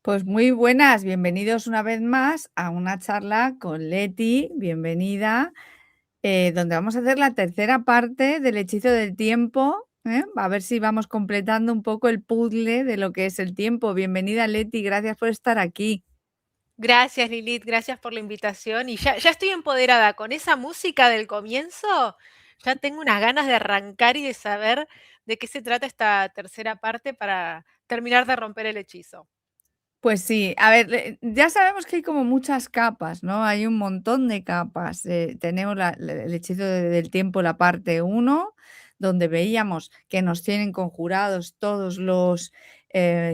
Pues muy buenas, bienvenidos una vez más a una charla con Leti, bienvenida, donde vamos a hacer la tercera parte del hechizo del tiempo, ¿eh? A ver si vamos completando un poco el puzzle de lo que es el tiempo. Bienvenida Leti, gracias por estar aquí. Gracias, Lilith, gracias por la invitación. Y ya estoy empoderada con esa música del comienzo. Ya tengo unas ganas de arrancar y de saber de qué se trata esta tercera parte para terminar de romper el hechizo. Pues sí, a ver, ya sabemos que hay como muchas capas, ¿no? Hay un montón de capas. Tenemos el hechizo del tiempo, la parte uno, donde veíamos que nos tienen conjurados todos los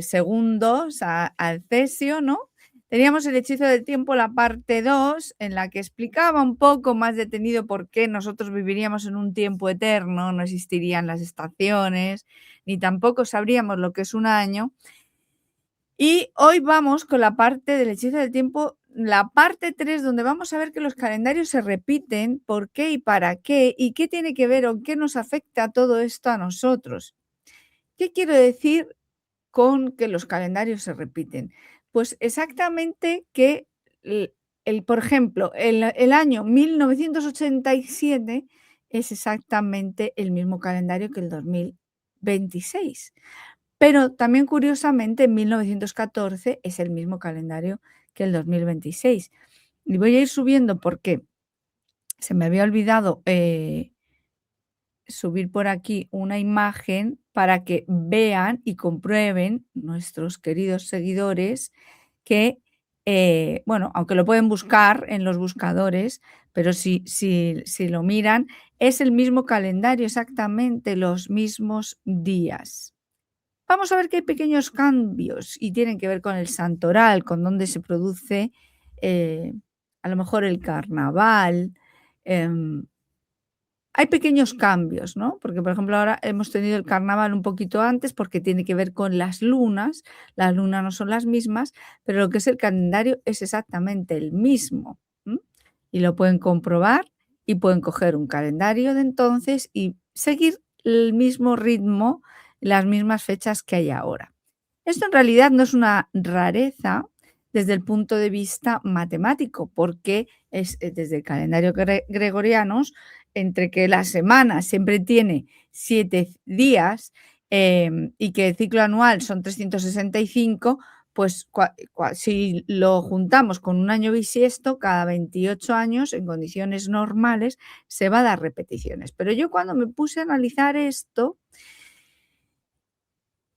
segundos al cesio, ¿no? Teníamos el hechizo del tiempo, la parte 2, en la que explicaba un poco más detenido por qué nosotros viviríamos en un tiempo eterno, no existirían las estaciones, ni tampoco sabríamos lo que es un año. Y hoy vamos con la parte del hechizo del tiempo, la parte 3, donde vamos a ver que los calendarios se repiten, por qué y para qué, y qué tiene que ver o qué nos afecta todo esto a nosotros. ¿Qué quiero decir con que los calendarios se repiten? Pues exactamente que, por ejemplo, el año 1987 es exactamente el mismo calendario que el 2026. Pero también, curiosamente, en 1914 es el mismo calendario que el 2026. Y voy a ir subiendo porque se me había olvidado, subir por aquí una imagen para que vean y comprueben nuestros queridos seguidores que, bueno, aunque lo pueden buscar en los buscadores, pero si lo miran, es el mismo calendario, exactamente los mismos días. Vamos a ver que hay pequeños cambios y tienen que ver con el santoral, con dónde se produce, eh, a lo mejor el carnaval. em, Hay pequeños cambios, ¿no? Porque, por ejemplo, ahora hemos tenido el carnaval un poquito antes porque tiene que ver con las lunas. Las lunas no son las mismas, pero lo que es el calendario es exactamente el mismo. ¿M? Y lo pueden comprobar y pueden coger un calendario de entonces y seguir el mismo ritmo, las mismas fechas que hay ahora. Esto en realidad no es una rareza desde el punto de vista matemático, porque es desde el calendario gregorianos, entre que la semana siempre tiene 7 días, y que el ciclo anual son 365, pues si lo juntamos con un año bisiesto, cada 28 años, en condiciones normales, se va a dar repeticiones. Pero yo cuando me puse a analizar esto,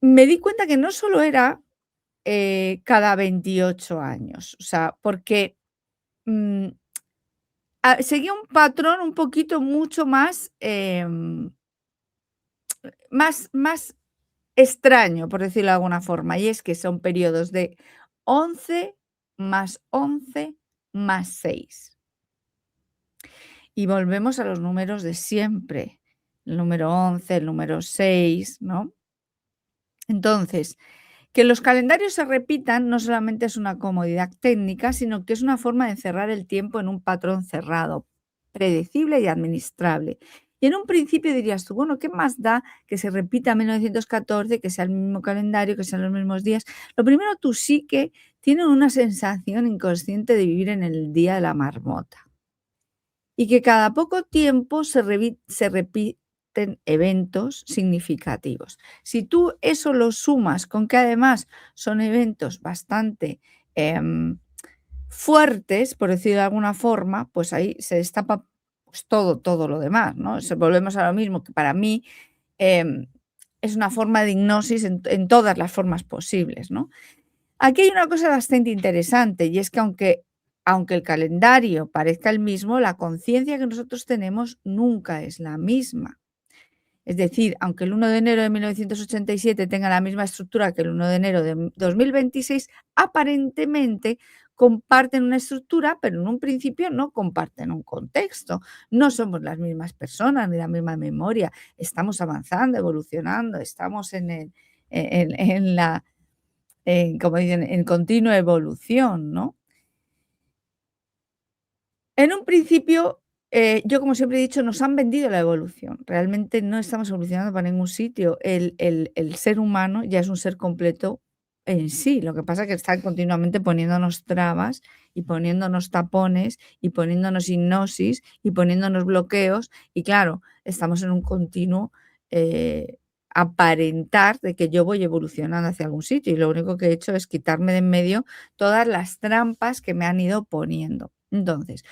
me di cuenta que no solo era cada 28 años, o sea, porque, mm, seguía un patrón un poquito mucho más, más extraño, por decirlo de alguna forma, y es que son periodos de 11 más 11 más 6. Y volvemos a los números de siempre, el número 11, el número 6, ¿no? Entonces, que los calendarios se repitan no solamente es una comodidad técnica, sino que es una forma de encerrar el tiempo en un patrón cerrado, predecible y administrable. Y en un principio dirías tú, bueno, ¿qué más da que se repita 1914, que sea el mismo calendario, que sean los mismos días? Lo primero, tu psique tiene una sensación inconsciente de vivir en el día de la marmota y que cada poco tiempo se repiten eventos significativos. Si tú eso lo sumas con que además son eventos bastante fuertes, por decirlo de alguna forma, pues ahí se destapa pues todo lo demás, ¿no? Volvemos a lo mismo, que para mí em, es una forma de hipnosis en todas las formas posibles, ¿no? Aquí hay una cosa bastante interesante y es que aunque el calendario parezca el mismo, la conciencia que nosotros tenemos nunca es la misma. Es decir, aunque el 1 de enero de 1987 tenga la misma estructura que el 1 de enero de 2026, aparentemente comparten una estructura, pero en un principio no comparten un contexto. No somos las mismas personas ni la misma memoria. Estamos avanzando, evolucionando, estamos en la como dicen, en continua evolución, ¿no? En un principio, yo como siempre he dicho, nos han vendido la evolución. Realmente no estamos evolucionando para ningún sitio. El ser humano ya es un ser completo, en sí, lo que pasa es que están continuamente poniéndonos trabas y poniéndonos tapones y poniéndonos hipnosis y poniéndonos bloqueos y claro, estamos en un continuo, aparentar de que yo voy evolucionando hacia algún sitio y lo único que he hecho es quitarme de en medio todas las trampas que me han ido poniendo. Entonces,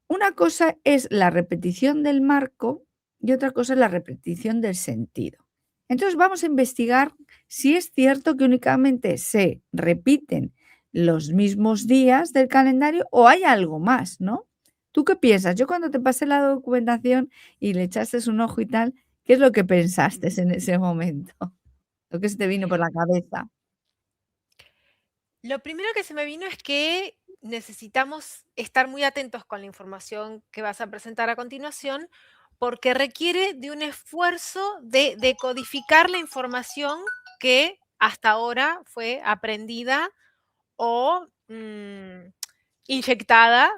una cosa es la repetición del marco y otra cosa es la repetición del sentido. Entonces vamos a investigar si es cierto que únicamente se repiten los mismos días del calendario o hay algo más, ¿no? ¿Tú qué piensas? Yo cuando te pasé la documentación y le echaste un ojo y tal, ¿qué es lo que pensaste en ese momento? Lo que se te vino por la cabeza. Lo primero que se me vino es que necesitamos estar muy atentos con la información que vas a presentar a continuación, porque requiere de un esfuerzo de decodificar la información que hasta ahora fue aprendida o inyectada,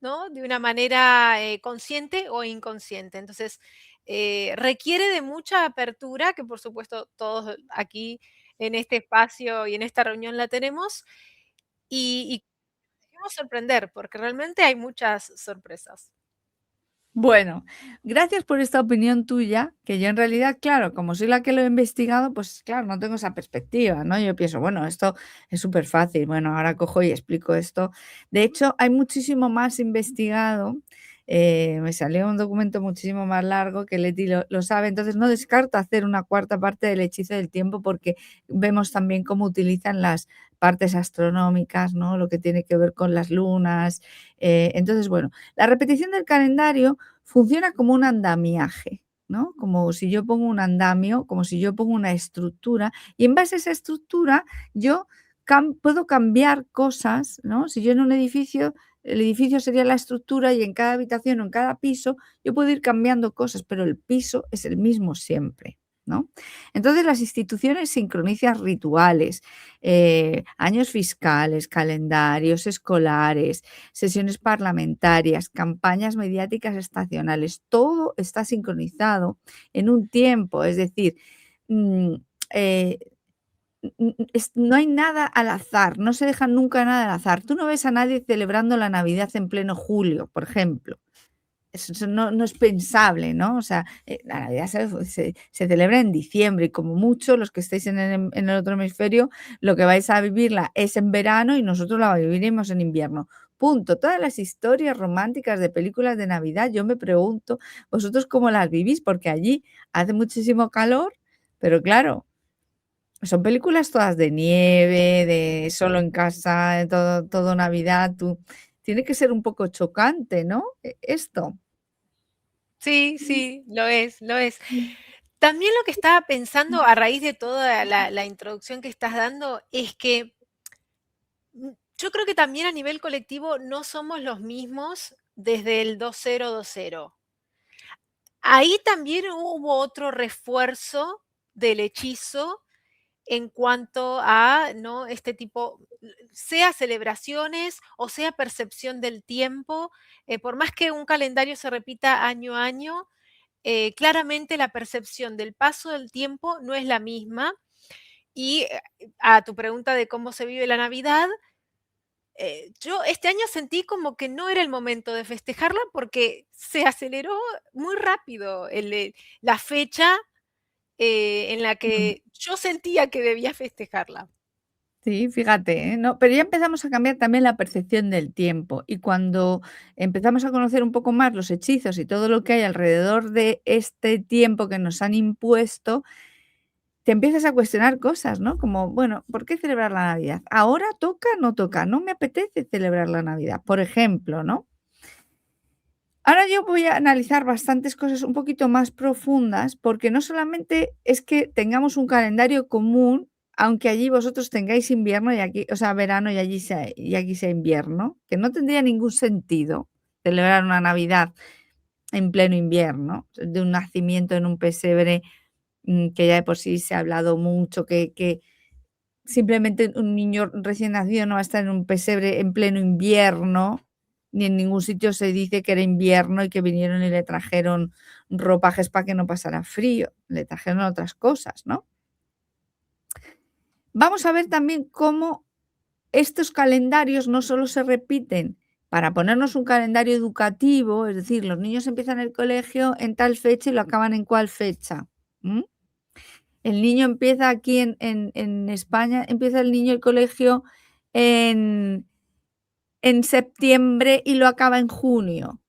¿no? De una manera consciente o inconsciente. Entonces, requiere de mucha apertura, que por supuesto todos aquí en este espacio y en esta reunión la tenemos, y dejemos sorprender, porque realmente hay muchas sorpresas. Bueno, gracias por esta opinión tuya, que yo en realidad, claro, como soy la que lo he investigado, pues claro, no tengo esa perspectiva, ¿no? Yo pienso, bueno, esto es súper fácil, bueno, ahora cojo y explico esto. De hecho, hay muchísimo más investigado, me salió un documento muchísimo más largo que Leti lo sabe, entonces no descarto hacer una cuarta parte del hechizo del tiempo porque vemos también cómo utilizan las partes astronómicas, ¿no? Lo que tiene que ver con las lunas. Entonces, bueno, la repetición del calendario funciona como un andamiaje, ¿no? Como si yo pongo un andamio, como si yo pongo una estructura, y en base a esa estructura yo puedo cambiar cosas, ¿no? Si yo en un edificio, el edificio sería la estructura y en cada habitación o en cada piso yo puedo ir cambiando cosas, pero el piso es el mismo siempre, ¿no? Entonces las instituciones sincronizan rituales, años fiscales, calendarios escolares, sesiones parlamentarias, campañas mediáticas estacionales, todo está sincronizado en un tiempo, es decir, mm, eh, no hay nada al azar, no se deja nunca nada al azar. Tú no ves a nadie celebrando la Navidad en pleno julio, por ejemplo. Eso no es pensable, ¿no? O sea, la Navidad se celebra en diciembre y como mucho los que estéis en el otro hemisferio, lo que vais a vivirla es en verano y nosotros la viviremos en invierno. Punto. Todas las historias románticas de películas de Navidad, yo me pregunto, ¿vosotros cómo las vivís? Porque allí hace muchísimo calor, pero claro, son películas todas de nieve, de solo en casa, de todo Navidad, tiene que ser un poco chocante, ¿no? Esto. Sí, sí, lo es, lo es. También lo que estaba pensando a raíz de toda la introducción que estás dando es que yo creo que también a nivel colectivo no somos los mismos desde el 2020. Ahí también hubo otro refuerzo del hechizo en cuanto a, ¿no? Este tipo, sea celebraciones o sea percepción del tiempo, por más que un calendario se repita año a año, claramente la percepción del paso del tiempo no es la misma. Y a tu pregunta de cómo se vive la Navidad, yo este año sentí como que no era el momento de festejarla porque se aceleró muy rápido la fecha en la Mm. que yo sentía que debía festejarla. Sí, fíjate, ¿eh? No, pero ya empezamos a cambiar también la percepción del tiempo y cuando empezamos a conocer un poco más los hechizos y todo lo que hay alrededor de este tiempo que nos han impuesto, te empiezas a cuestionar cosas, ¿no? Como, bueno, ¿por qué celebrar la Navidad? ¿Ahora toca? ¿No toca? No me apetece celebrar la Navidad, por ejemplo, ¿no? Ahora yo voy a analizar bastantes cosas un poquito más profundas, porque no solamente es que tengamos un calendario común, aunque allí vosotros tengáis invierno y aquí, o sea, verano y aquí sea invierno, que no tendría ningún sentido celebrar una Navidad en pleno invierno, de un nacimiento en un pesebre, que ya de por sí se ha hablado mucho, que simplemente un niño recién nacido no va a estar en un pesebre en pleno invierno, ni en ningún sitio se dice que era invierno y que vinieron y le trajeron ropajes para que no pasara frío, le trajeron otras cosas, ¿no? Vamos a ver también cómo estos calendarios no solo se repiten para ponernos un calendario educativo, es decir, los niños empiezan el colegio en tal fecha y lo acaban en cuál fecha. ¿M? El niño empieza aquí en España, empieza el niño el colegio en, en septiembre y lo acaba en junio.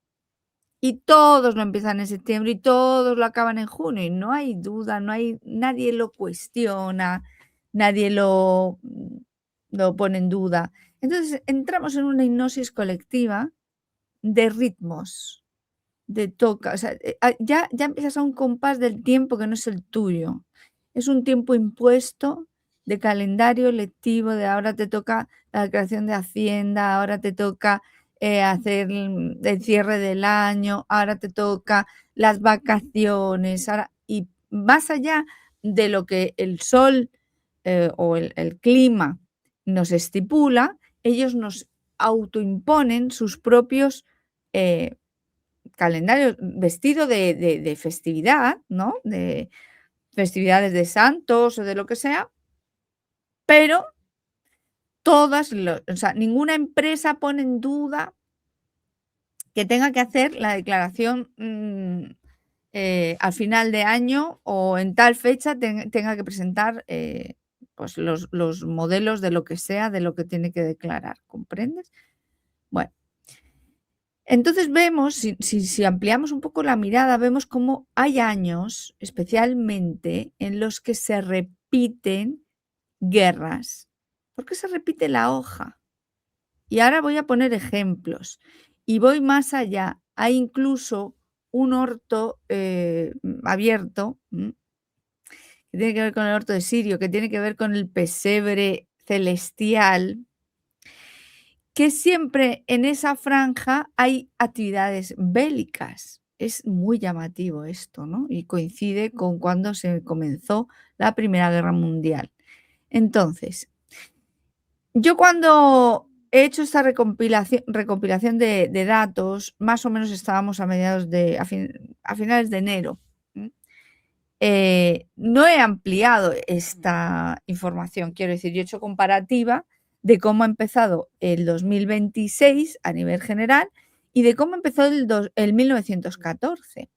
Y todos lo empiezan en septiembre y todos lo acaban en junio. Y no hay duda, nadie lo cuestiona, nadie lo pone en duda. Entonces entramos en una hipnosis colectiva de ritmos, de toca. O sea, ya empiezas a un compás del tiempo que no es el tuyo. Es un tiempo impuesto de calendario lectivo, de ahora te toca la declaración de Hacienda, ahora te toca hacer el cierre del año, ahora te toca las vacaciones, y más allá de lo que el sol o el clima nos estipula, ellos nos autoimponen sus propios calendarios, vestido de festividad, ¿no? De festividades de santos o de lo que sea, pero o sea, ninguna empresa pone en duda que tenga que hacer la declaración al final de año o en tal fecha tenga que presentar pues los modelos de lo que sea, de lo que tiene que declarar, ¿comprendes? Bueno, entonces vemos, si ampliamos un poco la mirada, vemos cómo hay años, especialmente, en los que se repiten guerras. ¿Por qué se repite la hoja? Y ahora voy a poner ejemplos. Y voy más allá. Hay incluso un orto abierto, que tiene que ver con el orto de Sirio, que tiene que ver con el pesebre celestial, que siempre en esa franja hay actividades bélicas. Es muy llamativo esto, ¿no? Y coincide con cuando se comenzó la Primera Guerra Mundial. Entonces, yo cuando he hecho esta recopilación de datos, más o menos estábamos a mediados a finales de enero. No he ampliado esta información, quiero decir, yo he hecho comparativa de cómo ha empezado el 2026 a nivel general y de cómo empezó el 1914,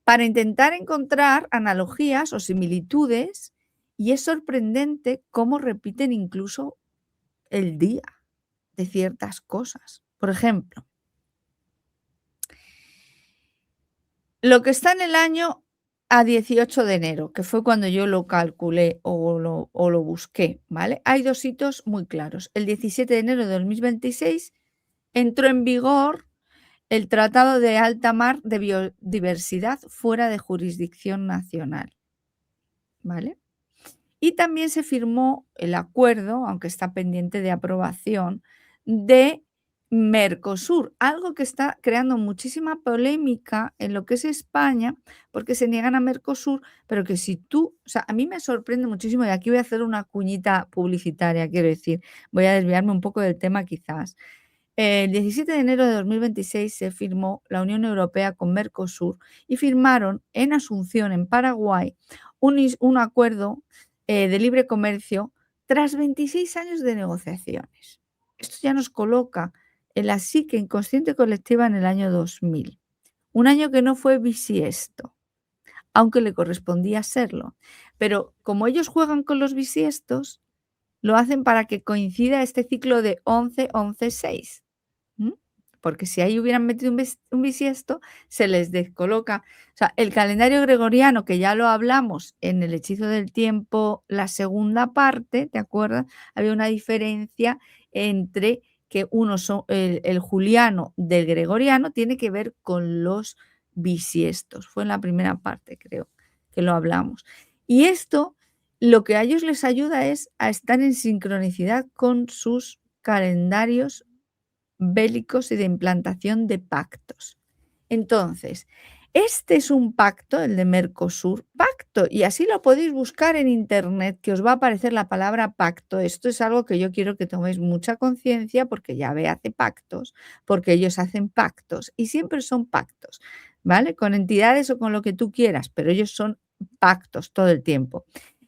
para intentar encontrar analogías o similitudes, y es sorprendente cómo repiten incluso el día de ciertas cosas. Por ejemplo, lo que está en el año a 18 de enero, que fue cuando yo lo calculé o lo busqué, ¿vale? Hay dos hitos muy claros. El 17 de enero de 2026 entró en vigor el Tratado de Alta Mar de Biodiversidad fuera de jurisdicción nacional, ¿vale? Y también se firmó el acuerdo, aunque está pendiente de aprobación, de Mercosur, algo que está creando muchísima polémica en lo que es España, porque se niegan a Mercosur, pero que si tú, o sea, a mí me sorprende muchísimo, y aquí voy a hacer una cuñita publicitaria, quiero decir, voy a desviarme un poco del tema quizás. El 17 de enero de 2026 se firmó la Unión Europea con Mercosur y firmaron en Asunción, en Paraguay, un acuerdo de libre comercio tras 26 años de negociaciones. Esto ya nos coloca en la psique inconsciente colectiva en el año 2000, un año que no fue bisiesto, aunque le correspondía serlo. Pero como ellos juegan con los bisiestos, lo hacen para que coincida este ciclo de 11-11-6. Porque si ahí hubieran metido un bisiesto, se les descoloca. O sea, el calendario gregoriano, que ya lo hablamos en el hechizo del tiempo, la segunda parte, ¿te acuerdas? Había una diferencia entre que el juliano del gregoriano tiene que ver con los bisiestos. Fue en la primera parte, creo, que lo hablamos. Y esto, lo que a ellos les ayuda es a estar en sincronicidad con sus calendarios bélicos y de implantación de pactos. Entonces, este es un pacto, el de Mercosur, pacto, y así lo podéis buscar en internet, que os va a aparecer la palabra pacto. Esto es algo que yo quiero que toméis mucha conciencia, porque Yahvé hace pactos, porque ellos hacen pactos, y siempre son pactos, ¿vale? Con entidades o con lo que tú quieras, pero ellos son pactos todo el tiempo.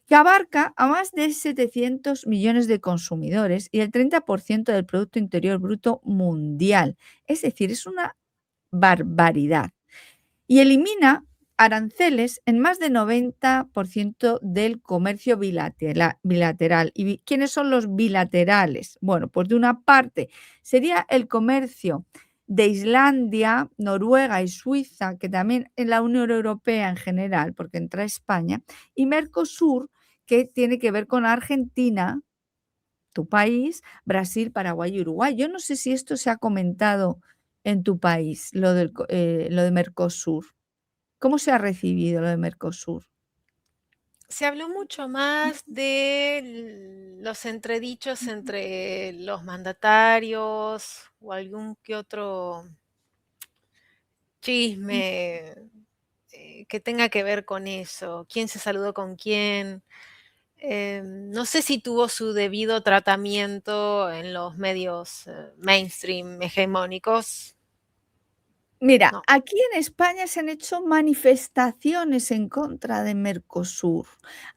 que abarca a más de 700 millones de consumidores y el 30% del Producto Interior Bruto mundial. Es decir, es una barbaridad. Y elimina aranceles en más del 90% del comercio bilateral. ¿Y quiénes son los bilaterales? Bueno, pues de una parte sería el comercio de Islandia, Noruega y Suiza, que también en la Unión Europea en general, porque entra España, y Mercosur, que tiene que ver con Argentina, tu país, Brasil, Paraguay y Uruguay. Yo no sé si esto se ha comentado en tu país, lo de Mercosur. ¿Cómo se ha recibido lo de Mercosur? Se habló mucho más de los entredichos entre los mandatarios o algún que otro chisme que tenga que ver con eso, quién se saludó con quién. No sé si tuvo su debido tratamiento en los medios mainstream hegemónicos. Mira, No. aquí en España se han hecho manifestaciones en contra de Mercosur,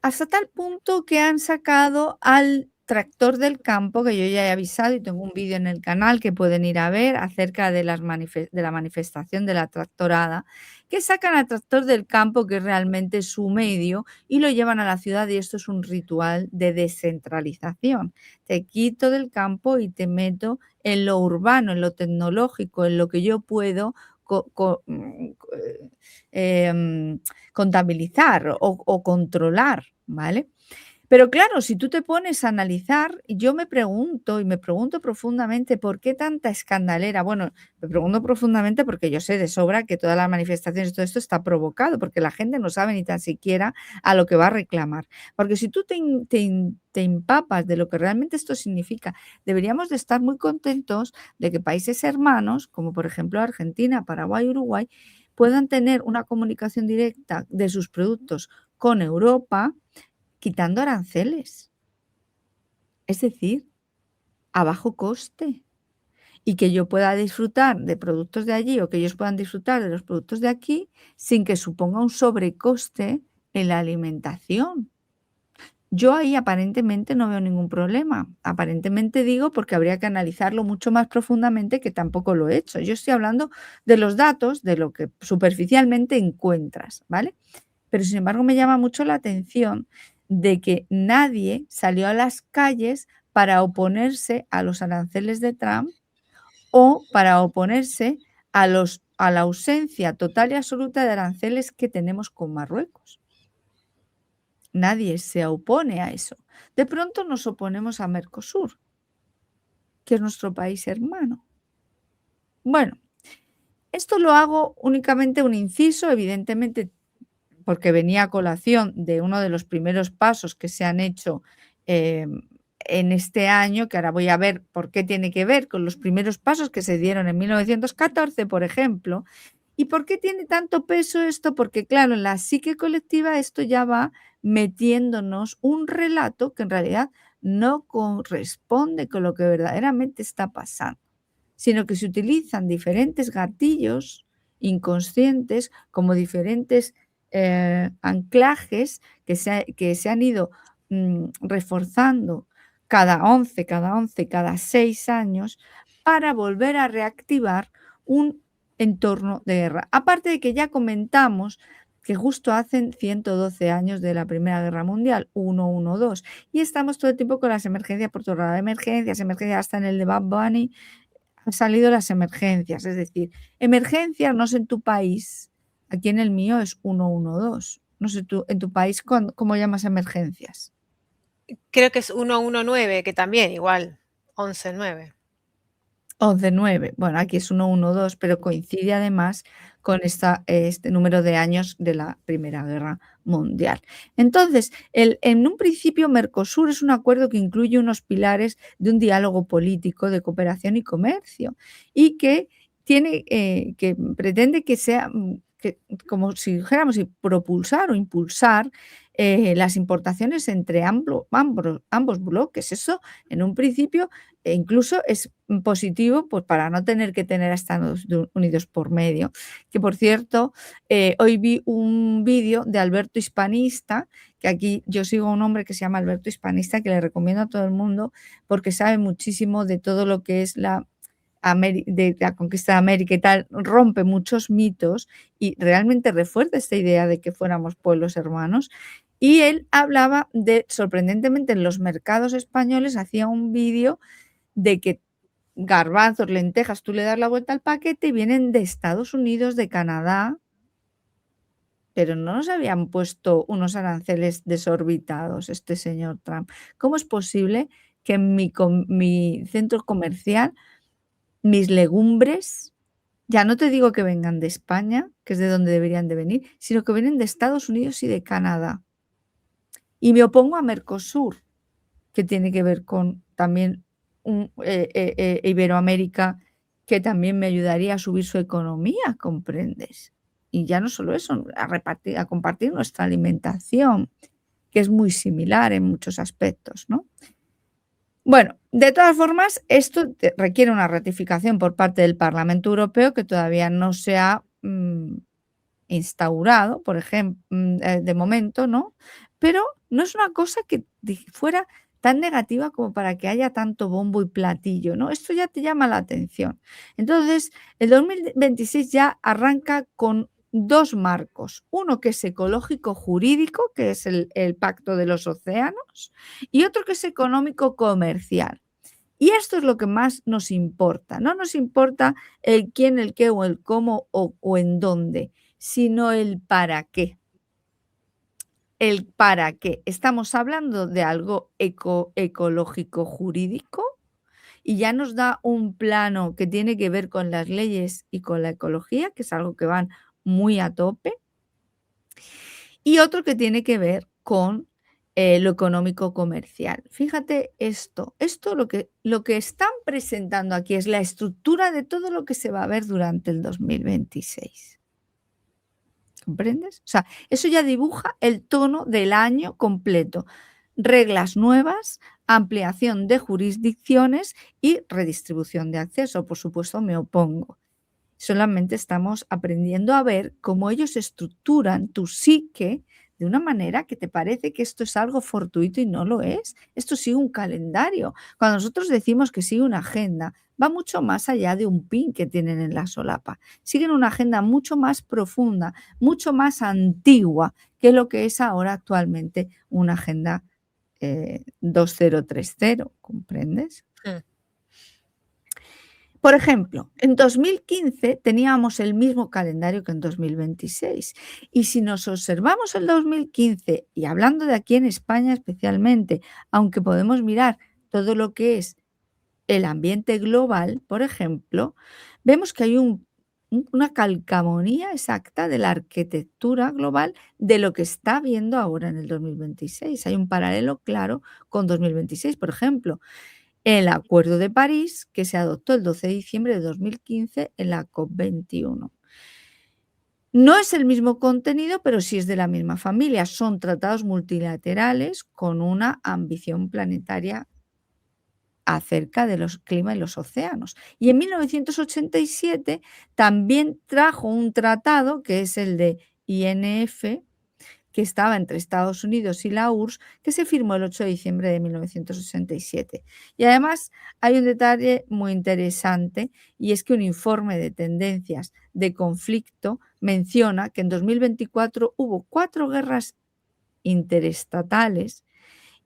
hasta tal punto que han sacado al tractor del campo, que yo ya he avisado y tengo un vídeo en el canal que pueden ir a ver acerca de de la manifestación de la tractorada, que sacan al tractor del campo, que es realmente su medio, y lo llevan a la ciudad y esto es un ritual de descentralización. Te quito del campo y te meto en lo urbano, en lo tecnológico, en lo que yo puedo contabilizar o controlar, ¿vale? Pero claro, si tú te pones a analizar, yo me pregunto y me pregunto profundamente por qué tanta escandalera. Bueno, me pregunto profundamente porque yo sé de sobra que todas las manifestaciones y todo esto está provocado, porque la gente no sabe ni tan siquiera a lo que va a reclamar. Porque si tú te empapas de lo que realmente esto significa, deberíamos de estar muy contentos de que países hermanos, como por ejemplo Argentina, Paraguay, Uruguay, puedan tener una comunicación directa de sus productos con Europa, quitando aranceles, es decir, a bajo coste, y que yo pueda disfrutar de productos de allí o que ellos puedan disfrutar de los productos de aquí sin que suponga un sobrecoste en la alimentación. Yo ahí aparentemente no veo ningún problema. Aparentemente digo porque habría que analizarlo mucho más profundamente, que tampoco lo he hecho. Yo estoy hablando de los datos, de lo que superficialmente encuentras, ¿vale? Pero sin embargo me llama mucho la atención de que nadie salió a las calles para oponerse a los aranceles de Trump o para oponerse a la ausencia total y absoluta de aranceles que tenemos con Marruecos. Nadie se opone a eso. De pronto nos oponemos a Mercosur, que es nuestro país hermano. Bueno, esto lo hago únicamente un inciso, evidentemente porque venía a colación de uno de los primeros pasos que se han hecho, en este año, que ahora voy a ver por qué tiene que ver con los primeros pasos que se dieron en 1914, por ejemplo. ¿Y por qué tiene tanto peso esto? Porque, claro, en la psique colectiva esto ya va metiéndonos un relato que en realidad no corresponde con lo que verdaderamente está pasando, sino que se utilizan diferentes gatillos inconscientes como diferentes anclajes que se han ido reforzando cada 6 años para volver a reactivar un entorno de guerra. Aparte de que ya comentamos que justo hacen 112 años de la Primera Guerra Mundial, 112, y estamos todo el tiempo con las emergencias por todo lado, emergencias, hasta en el de Bad Bunny han salido las emergencias, es decir, emergencias no sé en tu país, aquí en el mío es 112. No sé tú, en tu país, ¿cómo llamas emergencias? Creo que es 119, que también igual, 11-9. 11-9. Bueno, aquí es 112, pero coincide además con este número de años de la Primera Guerra Mundial. Entonces, en un principio, Mercosur es un acuerdo que incluye unos pilares de un diálogo político de cooperación y comercio y que pretende que sea que, como si dijéramos, y propulsar o impulsar las importaciones entre ambos bloques. Eso, en un principio, incluso es positivo, pues, para no tener que tener a Estados Unidos por medio. Que, por cierto, hoy vi un vídeo de Alberto Hispanista, que aquí yo sigo a un hombre que se llama Alberto Hispanista, que le recomiendo a todo el mundo, porque sabe muchísimo de todo lo que es de la conquista de América y tal, rompe muchos mitos y realmente refuerza esta idea de que fuéramos pueblos hermanos. Y él hablaba de, sorprendentemente, en los mercados españoles, hacía un vídeo de que garbanzos, lentejas, tú le das la vuelta al paquete y vienen de Estados Unidos, de Canadá, pero no nos habían puesto unos aranceles desorbitados este señor Trump. ¿Cómo es posible que en mi centro comercial mis legumbres, ya no te digo que vengan de España, que es de donde deberían de venir, sino que vienen de Estados Unidos y de Canadá? Y me opongo a Mercosur, que tiene que ver con también Iberoamérica, que también me ayudaría a subir su economía, ¿comprendes? Y ya no solo eso, a compartir nuestra alimentación, que es muy similar en muchos aspectos, ¿no? Bueno, de todas formas, esto requiere una ratificación por parte del Parlamento Europeo que todavía no se ha instaurado, por ejemplo, de momento, ¿no? Pero no es una cosa que fuera tan negativa como para que haya tanto bombo y platillo, ¿no? Esto ya te llama la atención. Entonces, el 2026 ya arranca con dos marcos, uno que es ecológico jurídico, que es el Pacto de los Océanos, y otro que es económico comercial. Y esto es lo que más nos importa. No nos importa el quién, el qué o el cómo o en dónde, sino el para qué. El para qué. Estamos hablando de algo ecológico jurídico y ya nos da un plano que tiene que ver con las leyes y con la ecología, que es algo que van muy a tope, y otro que tiene que ver con lo económico comercial. Fíjate esto lo que están presentando aquí es la estructura de todo lo que se va a ver durante el 2026. ¿Comprendes? O sea, eso ya dibuja el tono del año completo. Reglas nuevas, ampliación de jurisdicciones y redistribución de acceso. Por supuesto, me opongo. Solamente estamos aprendiendo a ver cómo ellos estructuran tu psique de una manera que te parece que esto es algo fortuito y no lo es. Esto sigue un calendario. Cuando nosotros decimos que sigue una agenda, va mucho más allá de un pin que tienen en la solapa. Siguen una agenda mucho más profunda, mucho más antigua que lo que es ahora actualmente una agenda 2030, ¿comprendes? Mm. Por ejemplo, en 2015 teníamos el mismo calendario que en 2026. Y si nos observamos el 2015, y hablando de aquí en España especialmente, aunque podemos mirar todo lo que es el ambiente global, por ejemplo, vemos que hay una calcamonía exacta de la arquitectura global de lo que está viendo ahora en el 2026. Hay un paralelo claro con 2026, por ejemplo. El Acuerdo de París, que se adoptó el 12 de diciembre de 2015 en la COP21. No es el mismo contenido, pero sí es de la misma familia. Son tratados multilaterales con una ambición planetaria acerca de los clima y los océanos. Y en 1987 también trajo un tratado, que es el de INF, que estaba entre Estados Unidos y la URSS, que se firmó el 8 de diciembre de 1967. Y además hay un detalle muy interesante, y es que un informe de tendencias de conflicto menciona que en 2024 hubo 4 guerras interestatales,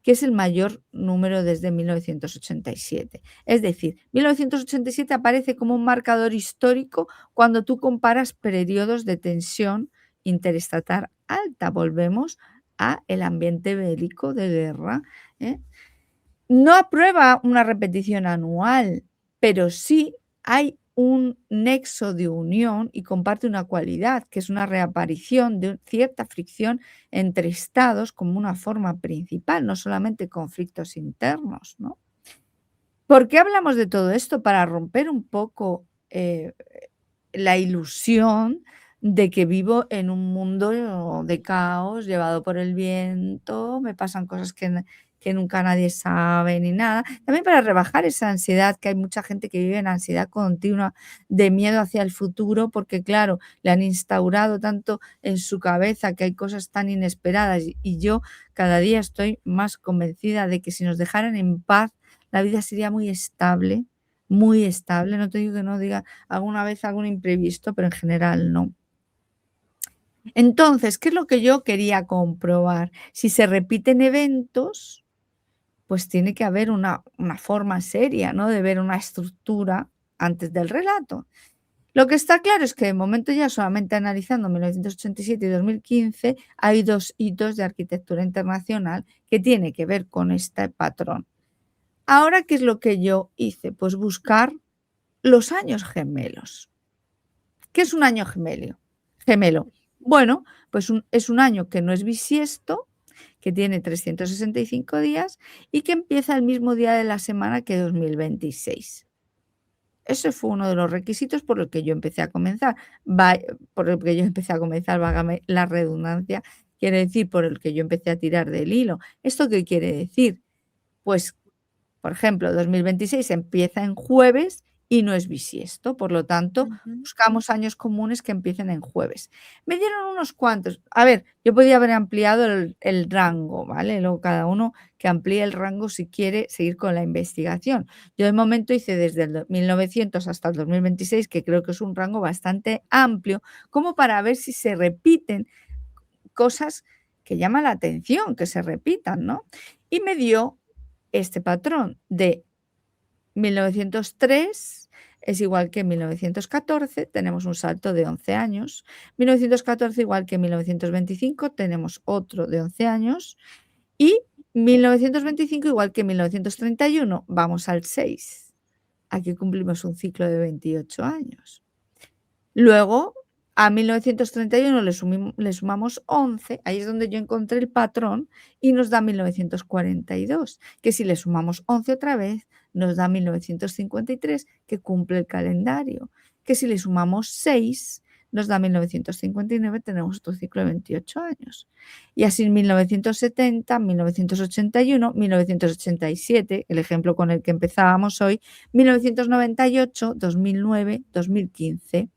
que es el mayor número desde 1987. Es decir, 1987 aparece como un marcador histórico cuando tú comparas periodos de tensión interestatal alta. Volvemos a el ambiente bélico de guerra, ¿eh? No aprueba una repetición anual, pero sí hay un nexo de unión y comparte una cualidad, que es una reaparición de cierta fricción entre estados como una forma principal, no solamente conflictos internos, ¿no? ¿Por qué hablamos de todo esto? Para romper un poco la ilusión de que vivo en un mundo de caos, llevado por el viento, me pasan cosas que nunca nadie sabe ni nada. También para rebajar esa ansiedad, que hay mucha gente que vive en ansiedad continua, de miedo hacia el futuro, porque claro, le han instaurado tanto en su cabeza que hay cosas tan inesperadas y yo cada día estoy más convencida de que si nos dejaran en paz, la vida sería muy estable, muy estable. No te digo que no diga alguna vez algún imprevisto, pero en general no. Entonces, ¿qué es lo que yo quería comprobar? Si se repiten eventos, pues tiene que haber una forma seria, ¿no? De ver una estructura antes del relato. Lo que está claro es que de momento ya solamente analizando 1987 y 2015 hay 2 hitos de arquitectura internacional que tiene que ver con este patrón. Ahora, ¿qué es lo que yo hice? Pues buscar los años gemelos. ¿Qué es un año gemelo? Bueno, pues es un año que no es bisiesto, que tiene 365 días y que empieza el mismo día de la semana que 2026. Ese fue uno de los requisitos por el que yo empecé a comenzar. Por el que yo empecé a comenzar, válgame la redundancia, quiere decir por el que yo empecé a tirar del hilo. ¿Esto qué quiere decir? Pues por ejemplo, 2026 empieza en jueves y no es bisiesto, por lo tanto, Ujú. buscamos años comunes que empiecen en jueves. Me dieron unos cuantos. A ver, yo podía haber ampliado el rango, ¿vale? Luego cada uno que amplíe el rango si quiere seguir con la investigación. Yo de momento hice desde el 1900 hasta el 2026, que creo que es un rango bastante amplio, como para ver si se repiten cosas que llaman la atención, que se repitan, ¿no? Y me dio este patrón de 1903 es igual que 1914, tenemos un salto de 11 años. 1914 igual que 1925, tenemos otro de 11 años. Y 1925 igual que 1931, vamos al 6. Aquí cumplimos un ciclo de 28 años. Luego, a 1931 le sumamos 11, ahí es donde yo encontré el patrón y nos da 1942, que si le sumamos 11 otra vez, nos da 1953, que cumple el calendario, que si le sumamos 6, nos da 1959, tenemos otro ciclo de 28 años. Y así en 1970, 1981, 1987, el ejemplo con el que empezábamos hoy, 1998, 2009, 2015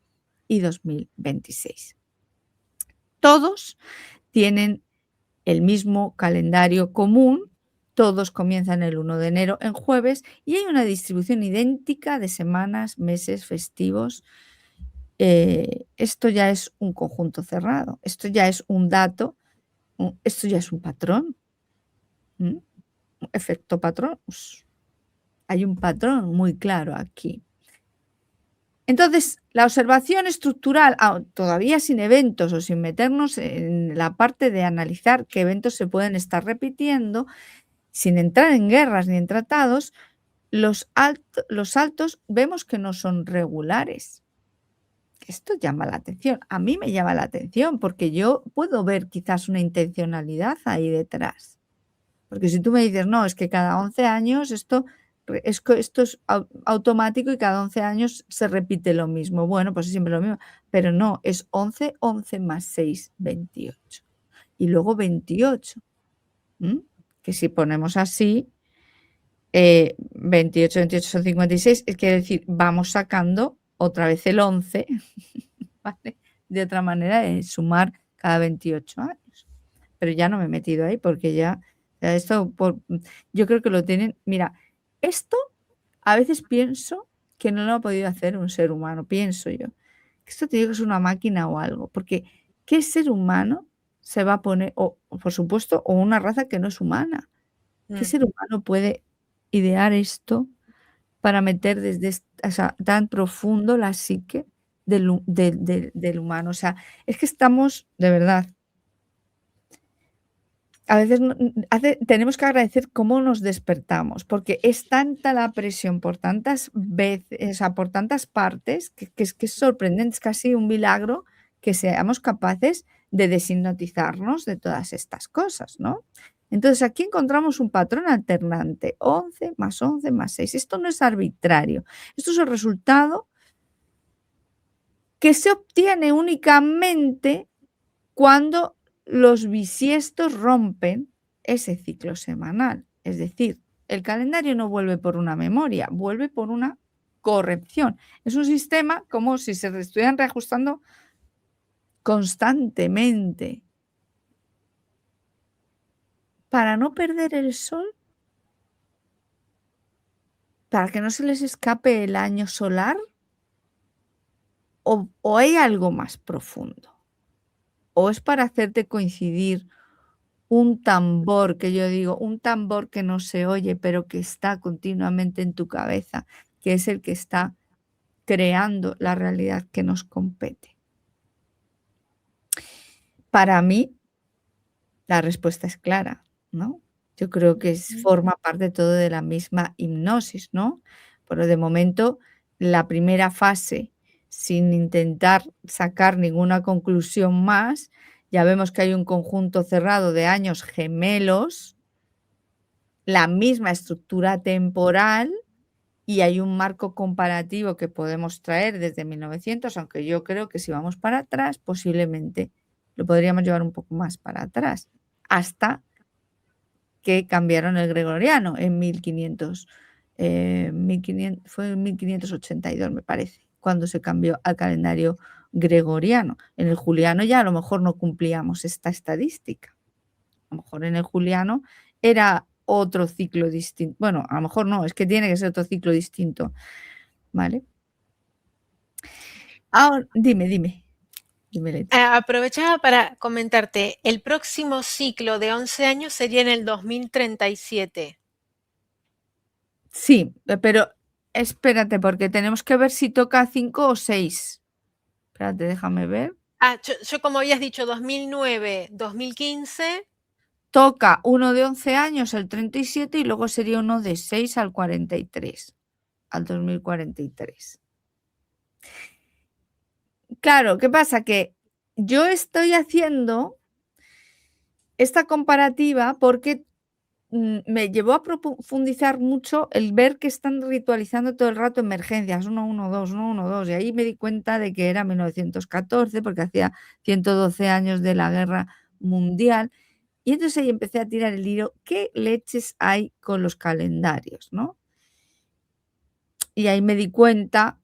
y 2026. Todos tienen el mismo calendario común, todos comienzan el 1 de enero en jueves y hay una distribución idéntica de semanas, meses, festivos. Esto ya es un conjunto cerrado, esto ya es un dato, esto ya es un patrón, un efecto patrón. Hay un patrón muy claro aquí. Entonces, la observación estructural, todavía sin eventos o sin meternos en la parte de analizar qué eventos se pueden estar repitiendo, sin entrar en guerras ni en tratados, los saltos vemos que no son regulares. Esto llama la atención. A mí me llama la atención porque yo puedo ver quizás una intencionalidad ahí detrás. Porque si tú me dices, no, es que cada 11 años esto es automático y cada 11 años se repite lo mismo. Bueno, pues es siempre lo mismo, pero no, es 11, 11 más 6, 28. Y luego 28, que si ponemos así, 28, 28 son 56, es quiere decir, vamos sacando otra vez el 11, ¿vale? De otra manera de sumar cada 28 años. Pero ya no me he metido ahí porque ya esto yo creo que lo tienen. Mira, esto a veces pienso que no lo ha podido hacer un ser humano, pienso yo. Que esto tiene que ser una máquina o algo, porque ¿qué ser humano se va a poner, o por supuesto, o una raza que no es humana? ¿Qué Mm. ser humano puede idear esto para meter desde o sea, tan profundo la psique del humano? O sea, es que estamos, de verdad, a veces tenemos que agradecer cómo nos despertamos, porque es tanta la presión por tantas veces, o sea, por tantas partes, que es sorprendente, es casi un milagro que seamos capaces de deshipnotizarnos de todas estas cosas, ¿no? Entonces, aquí encontramos un patrón alternante, 11 más 11 más 6. Esto no es arbitrario, esto es el resultado que se obtiene únicamente cuando los bisiestos rompen ese ciclo semanal. Es decir, el calendario no vuelve por una memoria, vuelve por una corrección. Es un sistema como si se estuvieran reajustando constantemente. Para no perder el sol, para que no se les escape el año solar, o hay algo más profundo, o es para hacerte coincidir un tambor, que yo digo, un tambor que no se oye, pero que está continuamente en tu cabeza, que es el que está creando la realidad que nos compete. Para mí, la respuesta es clara, ¿no? Yo creo que forma parte todo de la misma hipnosis, ¿no? Pero de momento, la primera fase, sin intentar sacar ninguna conclusión más, ya vemos que hay un conjunto cerrado de años gemelos, la misma estructura temporal y hay un marco comparativo que podemos traer desde 1900, aunque yo creo que si vamos para atrás, posiblemente lo podríamos llevar un poco más para atrás, hasta que cambiaron el gregoriano en 1500, 1500 fue en 1582, me parece, cuando se cambió al calendario gregoriano. En el juliano ya a lo mejor no cumplíamos esta estadística. A lo mejor en el juliano era otro ciclo distinto. Bueno, a lo mejor no, es que tiene que ser otro ciclo distinto, ¿vale? Ahora, dime, Leti. Aprovechaba para comentarte, el próximo ciclo de 11 años sería en el 2037. Sí, pero espérate, porque tenemos que ver si toca 5 o 6. Espérate, déjame ver. Yo como habías dicho, 2009, 2015. Toca uno de 11 años, el 37, y luego sería uno de 6 al 43, al 2043. Claro, ¿qué pasa? Que yo estoy haciendo esta comparativa porque me llevó a profundizar mucho el ver que están ritualizando todo el rato emergencias, 112, 112, y ahí me di cuenta de que era 1914, porque hacía 112 años de la guerra mundial, y entonces ahí empecé a tirar el hilo, ¿qué leches hay con los calendarios, no? Y ahí me di cuenta,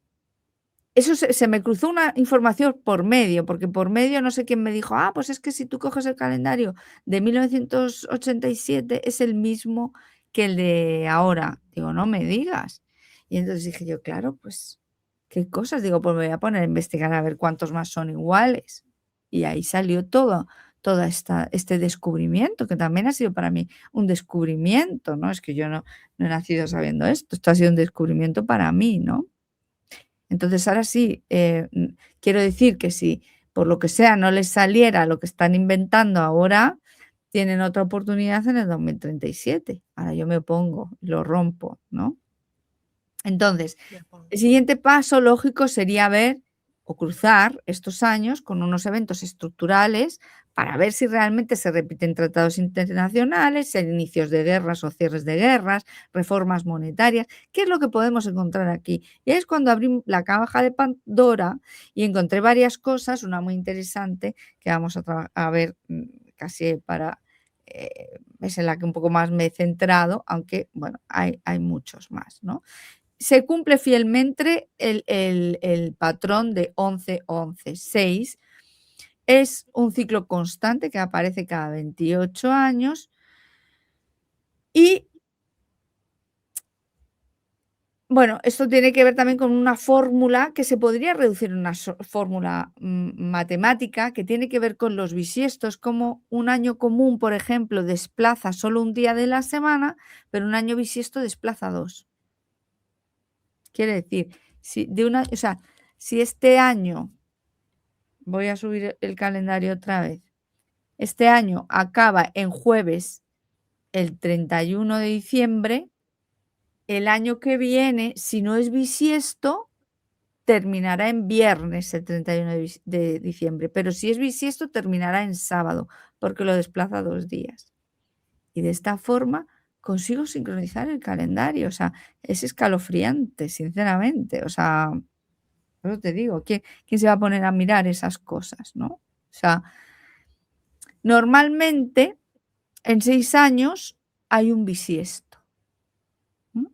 eso se me cruzó una información por medio, porque por medio no sé quién me dijo: "Ah, pues es que si tú coges el calendario de 1987 es el mismo que el de ahora". Digo: "No me digas". Y entonces dije yo: "Claro, pues, ¿qué cosas?". Digo: "Pues me voy a poner a investigar a ver cuántos más son iguales". Y ahí salió toda este descubrimiento, que también ha sido para mí un descubrimiento, ¿no? Es que yo no he nacido sabiendo esto ha sido un descubrimiento para mí, ¿no? Entonces, ahora sí, quiero decir que si por lo que sea no les saliera lo que están inventando ahora, tienen otra oportunidad en el 2037. Ahora yo me opongo, lo rompo, ¿no? Entonces, el siguiente paso lógico sería ver o cruzar estos años con unos eventos estructurales para ver si realmente se repiten tratados internacionales, inicios de guerras o cierres de guerras, reformas monetarias. ¿Qué es lo que podemos encontrar aquí? Y ahí es cuando abrí la caja de Pandora y encontré varias cosas, una muy interesante que vamos a ver casi para... es en la que un poco más me he centrado, aunque bueno, hay muchos más, ¿no? Se cumple fielmente el patrón de 11-11. 6 es un ciclo constante que aparece cada 28 años y, bueno, esto tiene que ver también con una fórmula que se podría reducir en una fórmula matemática que tiene que ver con los bisiestos, como un año común, por ejemplo, desplaza solo un día de la semana, pero un año bisiesto desplaza 2. Quiere decir, o sea, si este año voy a subir el calendario otra vez. Este año acaba en jueves el 31 de diciembre. El año que viene, si no es bisiesto, terminará en viernes el 31 de diciembre, pero si es bisiesto, terminará en sábado, porque lo desplaza 2 días. Y de esta forma consigo sincronizar el calendario, o sea, es escalofriante, sinceramente, o sea, Por eso te digo, ¿quién se va a poner a mirar esas cosas, no? O sea, normalmente en 6 años hay un bisiesto,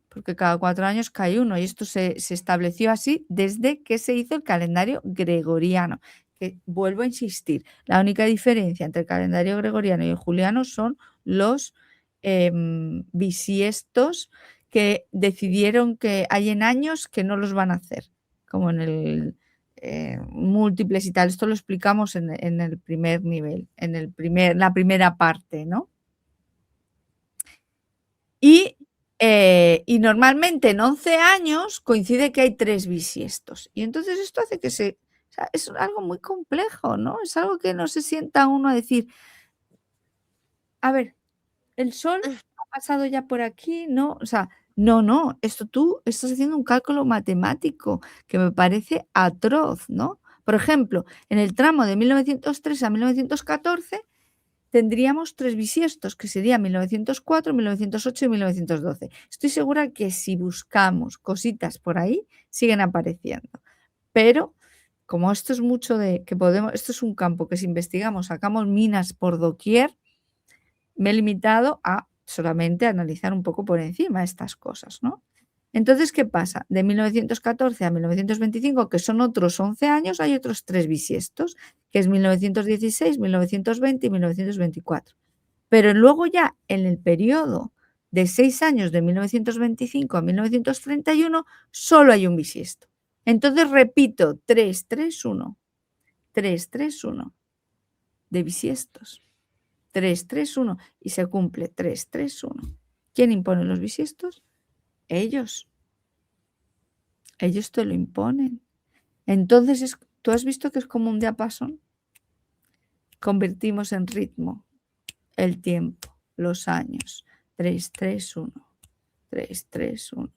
porque cada 4 años cae uno, y esto se estableció así desde que se hizo el calendario gregoriano, que vuelvo a insistir, la única diferencia entre el calendario gregoriano y el juliano son los bisiestos, que decidieron que hay en años que no los van a hacer, como en el múltiples y tal. Esto lo explicamos en el primer nivel, la primera parte, ¿no? Y normalmente en 11 años coincide que hay 3 bisiestos. Y entonces esto hace que o sea, es algo muy complejo, ¿no? Es algo que no se sienta uno a decir: "A ver, el sol ha pasado ya por aquí", ¿no? O sea, no, esto tú estás haciendo un cálculo matemático que me parece atroz, ¿no? Por ejemplo, en el tramo de 1903 a 1914 tendríamos 3 bisiestos, que serían 1904, 1908 y 1912. Estoy segura que si buscamos cositas por ahí, siguen apareciendo. Pero, como esto es mucho de que podemos esto es un campo que si investigamos sacamos minas por doquier, me he limitado a solamente analizar un poco por encima estas cosas, ¿no? Entonces, ¿qué pasa? De 1914 a 1925, que son otros 11 años, hay otros 3 bisiestos, que es 1916, 1920 y 1924. Pero luego ya en el periodo de 6 años, de 1925 a 1931, solo hay un bisiesto. Entonces repito, 3, 3, 1, 3, 3, 1 de bisiestos. 3, 3, 1 y se cumple 3, 3, 1. ¿Quién impone los bisiestos? Ellos. Ellos te lo imponen. Entonces, ¿tú has visto que es como un diapasón? Convertimos en ritmo el tiempo, los años. 3, 3, 1, 3, 3, 1,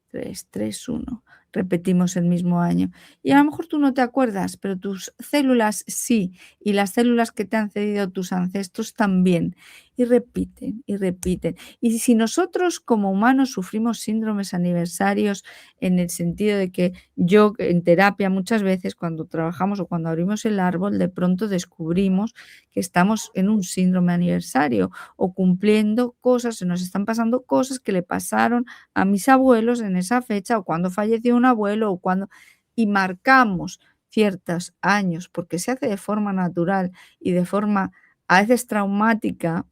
3, 3, 1. Repetimos el mismo año. Y a lo mejor tú no te acuerdas, pero tus células sí, y las células que te han cedido tus ancestros también. Y repiten, y repiten. Y si nosotros como humanos sufrimos síndromes aniversarios, en el sentido de que yo en terapia muchas veces cuando trabajamos o cuando abrimos el árbol, de pronto descubrimos que estamos en un síndrome aniversario o cumpliendo cosas, se nos están pasando cosas que le pasaron a mis abuelos en esa fecha, o cuando falleció un abuelo, y marcamos ciertos años, porque se hace de forma natural y de forma a veces traumática,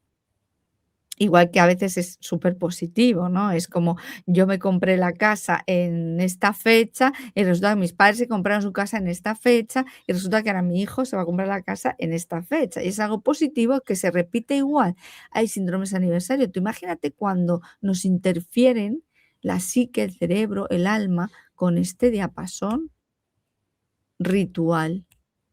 igual que a veces es súper positivo, ¿no? Es como yo me compré la casa en esta fecha y resulta que mis padres se compraron su casa en esta fecha y resulta que ahora mi hijo se va a comprar la casa en esta fecha. Y es algo positivo que se repite igual. Hay síndromes de aniversario. Tú imagínate cuando nos interfieren la psique, el cerebro, el alma con este diapasón ritual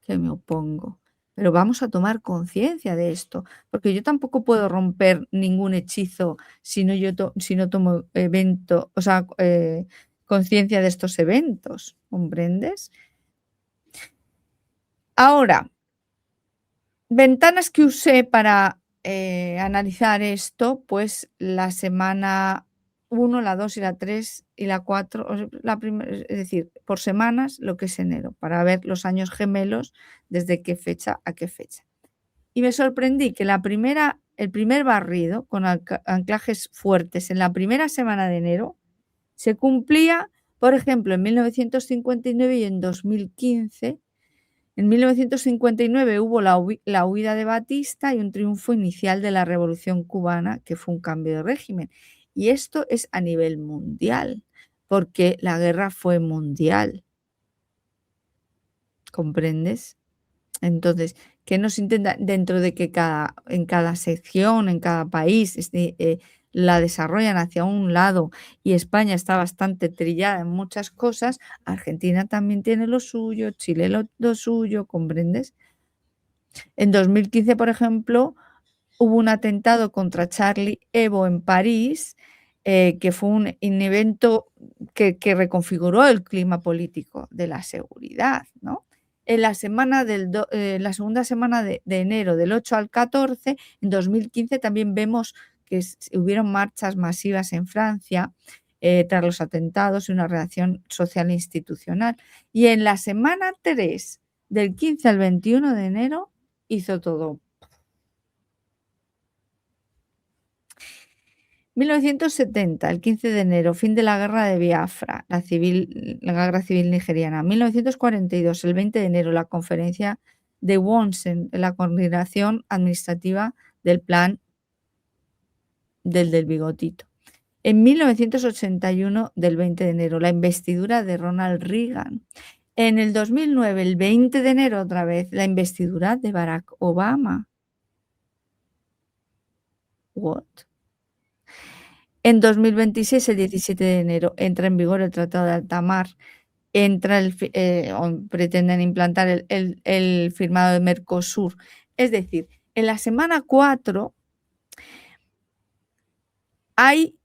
que me opongo. Pero vamos a tomar conciencia de esto, porque yo tampoco puedo romper ningún hechizo si no tomo conciencia de estos eventos, ¿comprendes? Ahora, ventanas que usé para analizar esto, pues la semana 1, la 2 y la 3 y la 4, es decir, por semanas lo que es enero, para ver los años gemelos desde qué fecha a qué fecha. Y me sorprendí que el primer barrido con anclajes fuertes en la primera semana de enero se cumplía, por ejemplo, en 1959 y en 2015. En 1959 hubo la huida de Batista y un triunfo inicial de la Revolución cubana, que fue un cambio de régimen. Y esto es a nivel mundial, porque la guerra fue mundial. ¿Comprendes? Entonces, ¿qué nos intenta? Dentro de que en cada sección, en cada país, la desarrollan hacia un lado y España está bastante trillada en muchas cosas, Argentina también tiene lo suyo, Chile lo suyo, ¿comprendes? En 2015, por ejemplo, hubo un atentado contra Charlie Hebdo en París, que fue un evento que reconfiguró el clima político de la seguridad, ¿no? En la la segunda semana de enero, del 8 al 14, en 2015 también vemos que hubieron marchas masivas en Francia, tras los atentados y una reacción social e institucional. Y en la semana 3, del 15 al 21 de enero, hizo todo. 1970, el 15 de enero, fin de la guerra de Biafra, la guerra civil nigeriana. 1942, el 20 de enero, la conferencia de Wonsen, la coordinación administrativa del plan del bigotito. En 1981, del 20 de enero, la investidura de Ronald Reagan. En el 2009, el 20 de enero, otra vez, la investidura de Barack Obama. What? En 2026, el 17 de enero, entra en vigor el Tratado de Alta Mar. Pretenden implantar el firmado de Mercosur. Es decir, en la semana 4 hay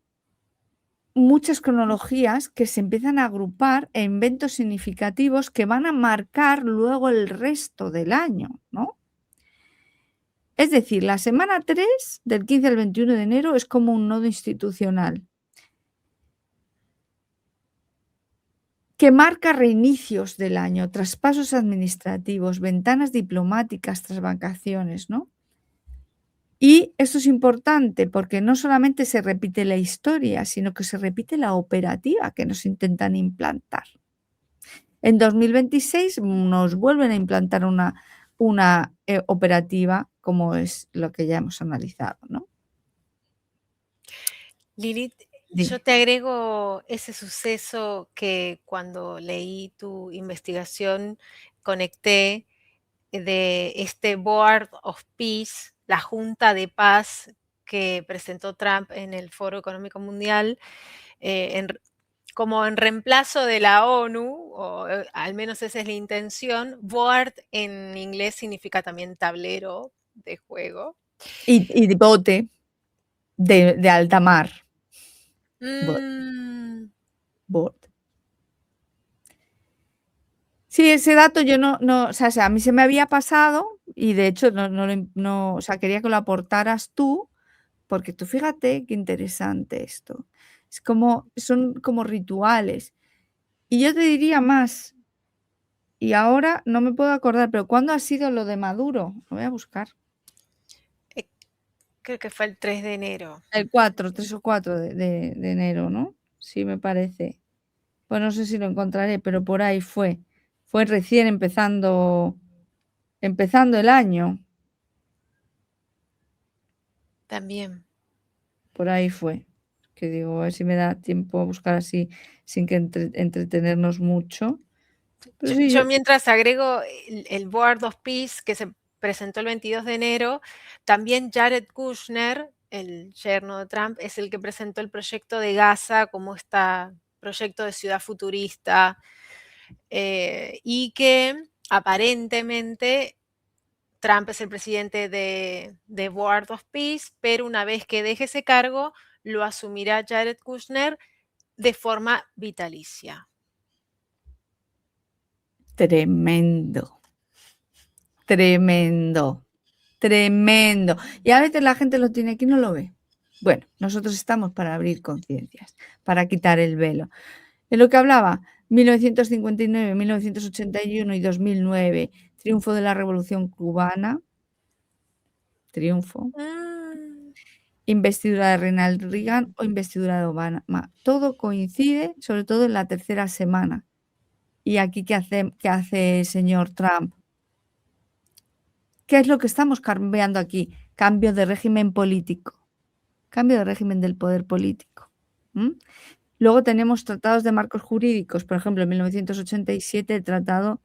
muchas cronologías que se empiezan a agrupar en eventos significativos que van a marcar luego el resto del año, ¿no? Es decir, la semana 3, del 15 al 21 de enero, es como un nodo institucional que marca reinicios del año, traspasos administrativos, ventanas diplomáticas tras vacaciones, ¿no? Y esto es importante porque no solamente se repite la historia, sino que se repite la operativa que nos intentan implantar. En 2026 nos vuelven a implantar una operativa como es lo que ya hemos analizado, ¿no? Lilith, Dime. yo te agrego ese suceso que cuando leí tu investigación conecté de este Board of Peace, la Junta de Paz que presentó Trump en el Foro Económico Mundial, como en reemplazo de la ONU, o al menos esa es la intención. Board en inglés significa también tablero de juego. Y de bote de alta mar. Board. Sí, ese dato yo no, o sea, a mí se me había pasado y de hecho no, o sea, quería que lo aportaras tú, porque tú fíjate qué interesante esto. Son como rituales. Y yo te diría más, y ahora no me puedo acordar, pero ¿cuándo ha sido lo de Maduro? Lo voy a buscar. Creo que fue el 3 de enero. El 4, 3 o 4 de enero, ¿no? Sí, me parece. Pues no sé si lo encontraré, pero por ahí fue. Fue recién empezando el año. También. Por ahí fue. Que digo, a ver si me da tiempo a buscar así sin que entretenernos mucho. Pero sí, Yo mientras agrego el Board of Peace que se presentó el 22 de enero, también Jared Kushner, el yerno de Trump, es el que presentó el proyecto de Gaza como este proyecto de ciudad futurista y que aparentemente Trump es el presidente de Board of Peace, pero una vez que deje ese cargo, lo asumirá Jared Kushner de forma vitalicia. Tremendo. Tremendo. Tremendo. Y a veces la gente lo tiene aquí y no lo ve. Bueno, nosotros estamos para abrir conciencias, para quitar el velo. En lo que hablaba, 1959, 1981 y 2009, triunfo de la Revolución Cubana, triunfo, investidura de Ronald Reagan o investidura de Obama. Todo coincide, sobre todo en la tercera semana. ¿Y aquí qué hace el señor Trump? ¿Qué es lo que estamos cambiando aquí? Cambio de régimen político. Cambio de régimen del poder político. Luego tenemos tratados de marcos jurídicos, por ejemplo, en 1987 el tratado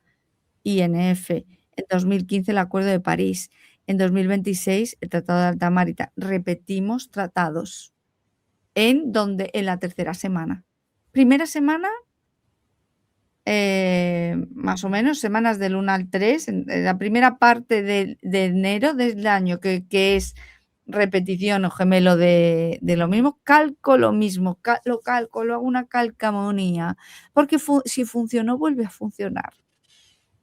INF, en 2015 el Acuerdo de París, en 2026 el Tratado de Alta Mar. Repetimos tratados. ¿En dónde? En la tercera semana. Primera semana, más o menos, semanas del 1 al 3, en la primera parte de enero del año, que es repetición o gemelo de lo mismo, calco lo mismo, lo hago una calcamonía, porque si funcionó, vuelve a funcionar.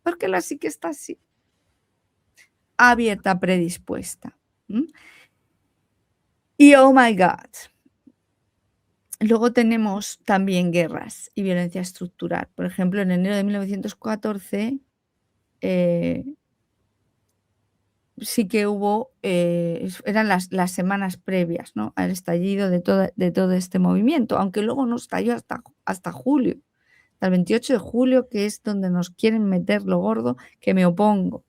Porque la psique está así, abierta, predispuesta. Y oh my God, Luego tenemos también guerras y violencia estructural. Por ejemplo, en enero de 1914, sí que hubo, eran las semanas previas, ¿no?, al estallido de todo este movimiento, aunque luego no estalló hasta julio, hasta el 28 de julio, que es donde nos quieren meter lo gordo, que me opongo.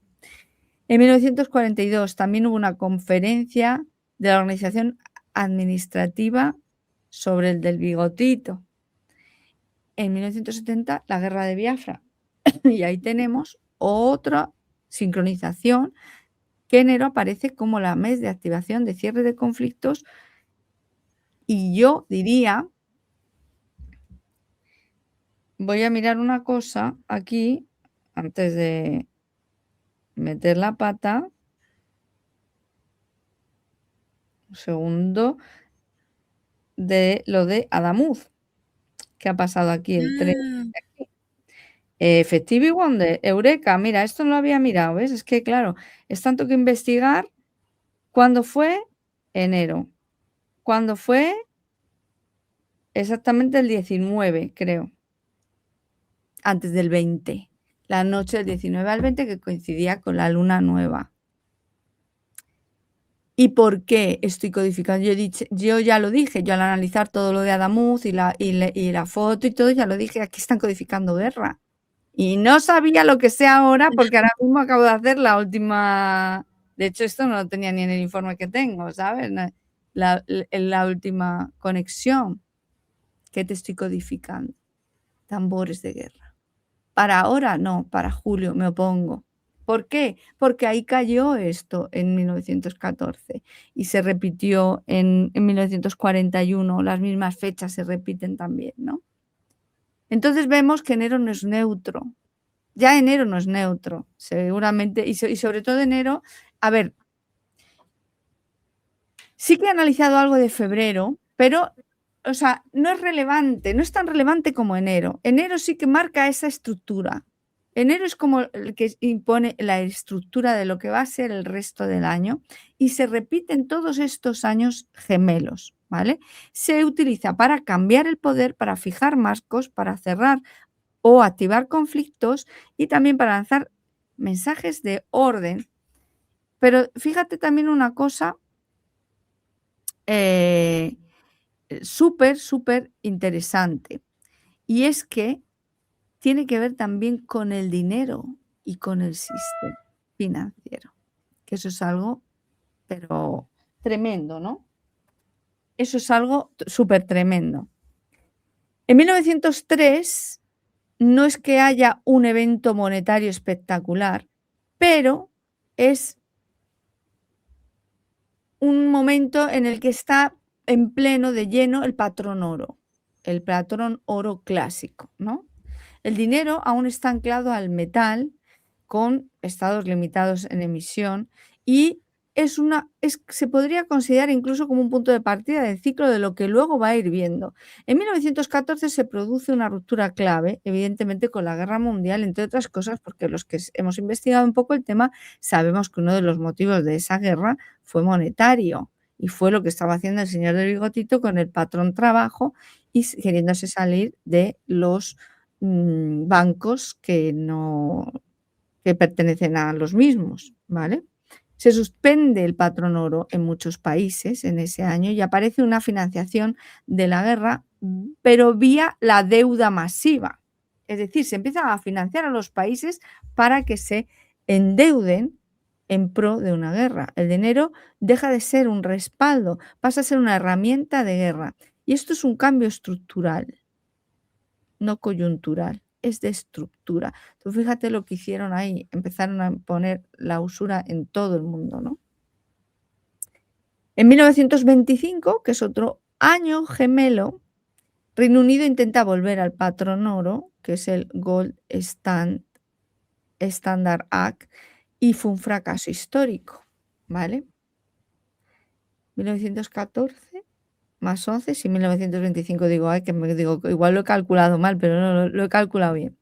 En 1942 también hubo una conferencia de la Organización Administrativa sobre el del bigotito. En 1970, la guerra de Biafra. Y ahí tenemos otra sincronización, que enero aparece como la mes de activación de cierre de conflictos, y yo diría, voy a mirar una cosa aquí antes de meter la pata. Un segundo, de lo de Adamuz, que ha pasado aquí el 3 Mm. de aquí. Stevie Wonder, eureka, mira, esto no lo había mirado, ¿ves? Es que, claro, es tanto que investigar. ¿Cuándo fue? Enero. ¿Cuándo fue? Exactamente el 19, creo. Antes del 20. La noche del 19 al 20, que coincidía con la luna nueva. ¿Y por qué estoy codificando? Yo ya lo dije, yo al analizar todo lo de Adamuz y la foto y todo, ya lo dije, aquí están codificando guerra. Y no sabía lo que sé ahora, porque ahora mismo acabo de hacer la última. De hecho, esto no lo tenía ni en el informe que tengo, ¿sabes? La última conexión que te estoy codificando. Tambores de guerra. Para ahora no, para julio me opongo. ¿Por qué? Porque ahí cayó esto en 1914 y se repitió en 1941, las mismas fechas se repiten también, ¿no? Entonces vemos que enero no es neutro. Ya enero no es neutro, seguramente, y sobre todo enero. A ver, sí que he analizado algo de febrero, pero, o sea, no es relevante, no es tan relevante como enero. Enero sí que marca esa estructura. Enero es como el que impone la estructura de lo que va a ser el resto del año, y se repiten todos estos años gemelos, ¿vale? Se utiliza para cambiar el poder, para fijar marcos, para cerrar o activar conflictos, y también para lanzar mensajes de orden. Pero fíjate también una cosa, eh, súper, súper interesante, y es que tiene que ver también con el dinero y con el sistema financiero, que eso es algo, pero tremendo, ¿no? Eso es algo súper tremendo. En 1903 no es que haya un evento monetario espectacular, pero es un momento en el que está en pleno, de lleno, el patrón oro clásico, ¿no? El dinero aún está anclado al metal, con estados limitados en emisión, y se podría considerar incluso como un punto de partida del ciclo de lo que luego va a ir viendo. En 1914 se produce una ruptura clave, evidentemente con la guerra mundial, entre otras cosas, porque los que hemos investigado un poco el tema sabemos que uno de los motivos de esa guerra fue monetario, y fue lo que estaba haciendo el señor del bigotito con el patrón trabajo y queriéndose salir de los bancos que pertenecen a los mismos, ¿vale? Se suspende el patrón oro en muchos países en ese año y aparece una financiación de la guerra, pero vía la deuda masiva. Es decir, se empieza a financiar a los países para que se endeuden en pro de una guerra. El dinero deja de ser un respaldo, pasa a ser una herramienta de guerra. Y esto es un cambio estructural, no coyuntural, es de estructura. Tú fíjate lo que hicieron ahí, empezaron a poner la usura en todo el mundo, ¿no? En 1925, que es otro año gemelo, Reino Unido intenta volver al patrón oro, que es el Gold Standard Act, y fue un fracaso histórico, ¿vale? 1914 más 11, sí, 1925, digo, ay, que me digo, igual lo he calculado mal, pero no, lo he calculado bien.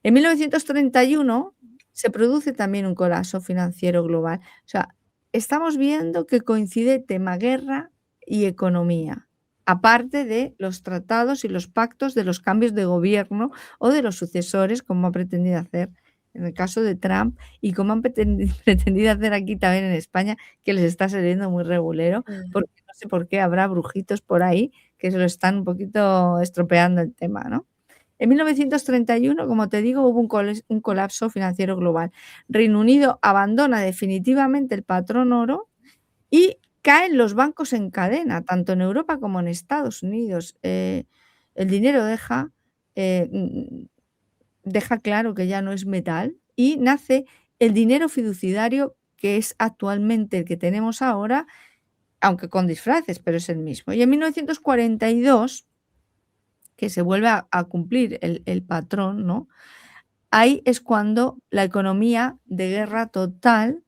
En 1931 se produce también un colapso financiero global. O sea, estamos viendo que coincide tema guerra y economía. aparte de los tratados y los pactos de los cambios de gobierno o de los sucesores, como ha pretendido hacer en el caso de Trump y como han pretendido hacer aquí también en España, que les está saliendo muy regulero, Mm. porque no sé por qué habrá brujitos por ahí que se lo están un poquito estropeando el tema, ¿no? En 1931, como te digo, hubo un colapso financiero global. Reino Unido abandona definitivamente el patrón oro y caen los bancos en cadena, tanto en Europa como en Estados Unidos. El dinero deja claro que ya no es metal y nace el dinero fiduciario, que es actualmente el que tenemos ahora, aunque con disfraces, pero es el mismo. Y en 1942, que se vuelve a cumplir el patrón, ¿no? Ahí es cuando la economía de guerra total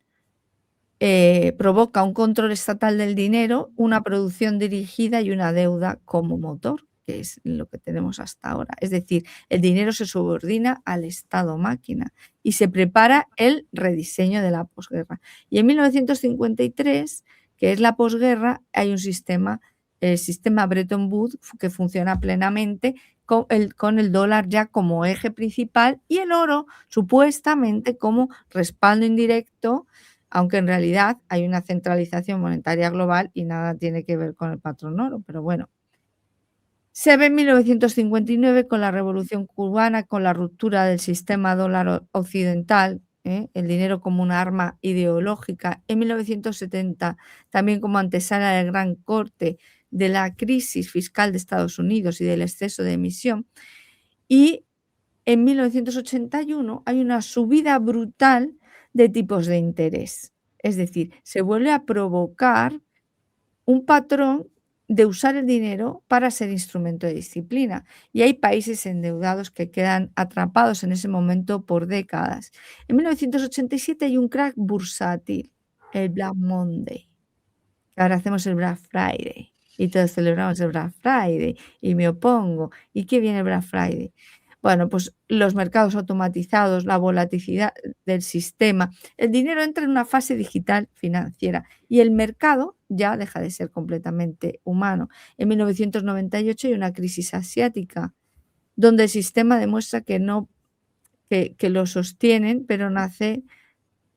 provoca un control estatal del dinero, una producción dirigida y una deuda como motor, que es lo que tenemos hasta ahora. Es decir, el dinero se subordina al Estado máquina y se prepara el rediseño de la posguerra. Y en 1953, que es la posguerra, hay un sistema, el sistema Bretton Woods, que funciona plenamente con el dólar ya como eje principal y el oro supuestamente como respaldo indirecto, aunque en realidad hay una centralización monetaria global y nada tiene que ver con el patrón oro, pero bueno. Se ve en 1959 con la Revolución Cubana, con la ruptura del sistema dólar occidental, el dinero como una arma ideológica. En 1970, también como antesala del gran corte de la crisis fiscal de Estados Unidos y del exceso de emisión. Y en 1981 hay una subida brutal de tipos de interés. Es decir, se vuelve a provocar un patrón de usar el dinero para ser instrumento de disciplina. Y hay países endeudados que quedan atrapados en ese momento por décadas. En 1987 hay un crack bursátil, el Black Monday. Ahora hacemos el Black Friday y todos celebramos el Black Friday y me opongo. ¿Y qué viene el Black Friday? Bueno, pues los mercados automatizados, la volatilidad del sistema, el dinero entra en una fase digital financiera y el mercado ya deja de ser completamente humano. En 1998 hay una crisis asiática donde el sistema demuestra que no, que lo sostienen, pero nace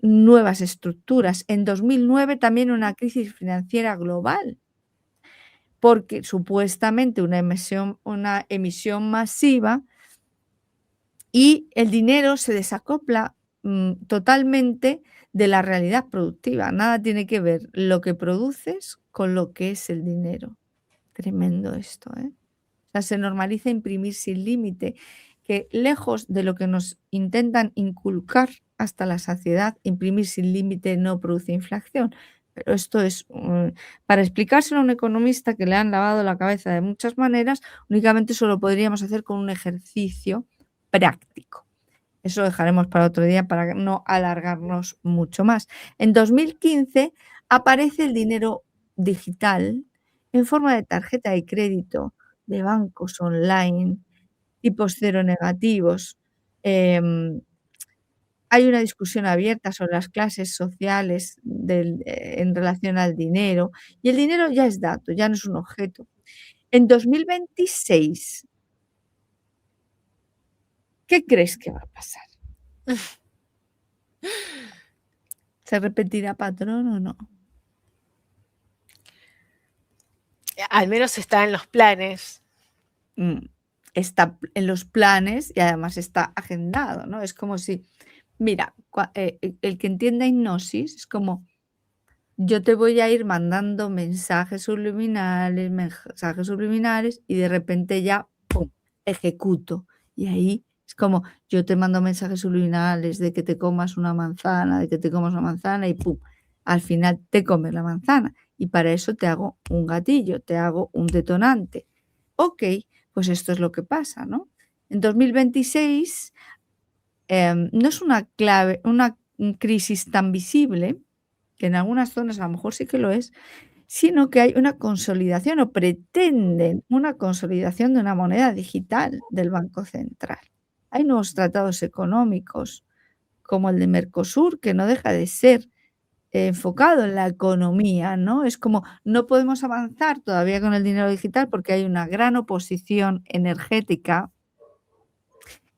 nuevas estructuras. En 2009 también una crisis financiera global, porque supuestamente una emisión masiva y el dinero se desacopla totalmente de la realidad productiva. Nada tiene que ver lo que produces con lo que es el dinero. Tremendo esto, ¿eh? O sea, se normaliza imprimir sin límite, que lejos de lo que nos intentan inculcar hasta la saciedad, imprimir sin límite no produce inflación. Pero esto es, para explicárselo a un economista que le han lavado la cabeza de muchas maneras, únicamente eso lo podríamos hacer con un ejercicio práctico. Eso lo dejaremos para otro día para no alargarnos mucho más. En 2015 aparece el dinero digital en forma de tarjeta de crédito, de bancos online, tipos cero negativos. Em, Hay una discusión abierta sobre las clases sociales en relación al dinero y el dinero ya es dato, ya no es un objeto. En 2026, ¿qué crees que va a pasar? ¿Se repetirá patrón o no? Al menos está en los planes. Está en los planes y además está agendado, ¿no? Es como si, mira, el que entienda hipnosis es como yo te voy a ir mandando mensajes subliminales y de repente ya, ¡pum!, ejecuto. Y ahí es como yo te mando mensajes subliminales de que te comas una manzana, de que te comas una manzana y ¡pum!, al final te comes la manzana. Y para eso te hago un gatillo, te hago un detonante. Okey, pues esto es lo que pasa, ¿no? En 2026, no es una crisis tan visible, que en algunas zonas a lo mejor sí que lo es, sino que hay una consolidación o pretenden una consolidación de una moneda digital del Banco Central. Hay nuevos tratados económicos, como el de Mercosur, que no deja de ser enfocado en la economía, ¿no? Es como, no podemos avanzar todavía con el dinero digital porque hay una gran oposición energética,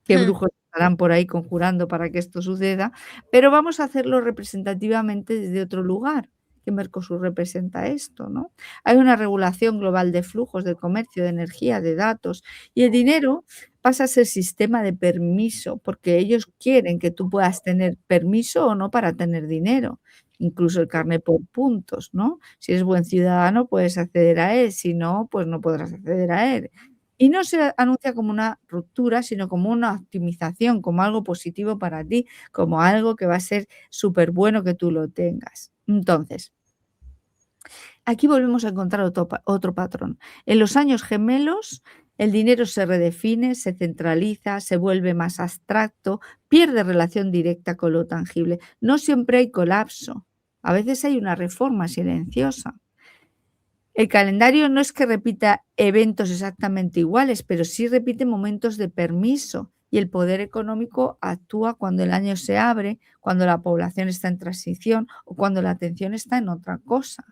qué Mm. brujos estarán por ahí conjurando para que esto suceda, pero vamos a hacerlo representativamente desde otro lugar, que Mercosur representa esto, ¿no? Hay una regulación global de flujos, de comercio, de energía, de datos, y el dinero pasa a ser sistema de permiso, porque ellos quieren que tú puedas tener permiso o no para tener dinero, incluso el carnet por puntos, ¿no? Si eres buen ciudadano, puedes acceder a él, si no, pues no podrás acceder a él. Y no se anuncia como una ruptura, sino como una optimización, como algo positivo para ti, como algo que va a ser súper bueno que tú lo tengas. Entonces, aquí volvemos a encontrar otro patrón. En los años gemelos, el dinero se redefine, se centraliza, se vuelve más abstracto, pierde relación directa con lo tangible. No siempre hay colapso, a veces hay una reforma silenciosa. El calendario no es que repita eventos exactamente iguales, pero sí repite momentos de permiso y el poder económico actúa cuando el año se abre, cuando la población está en transición o cuando la atención está en otra cosa.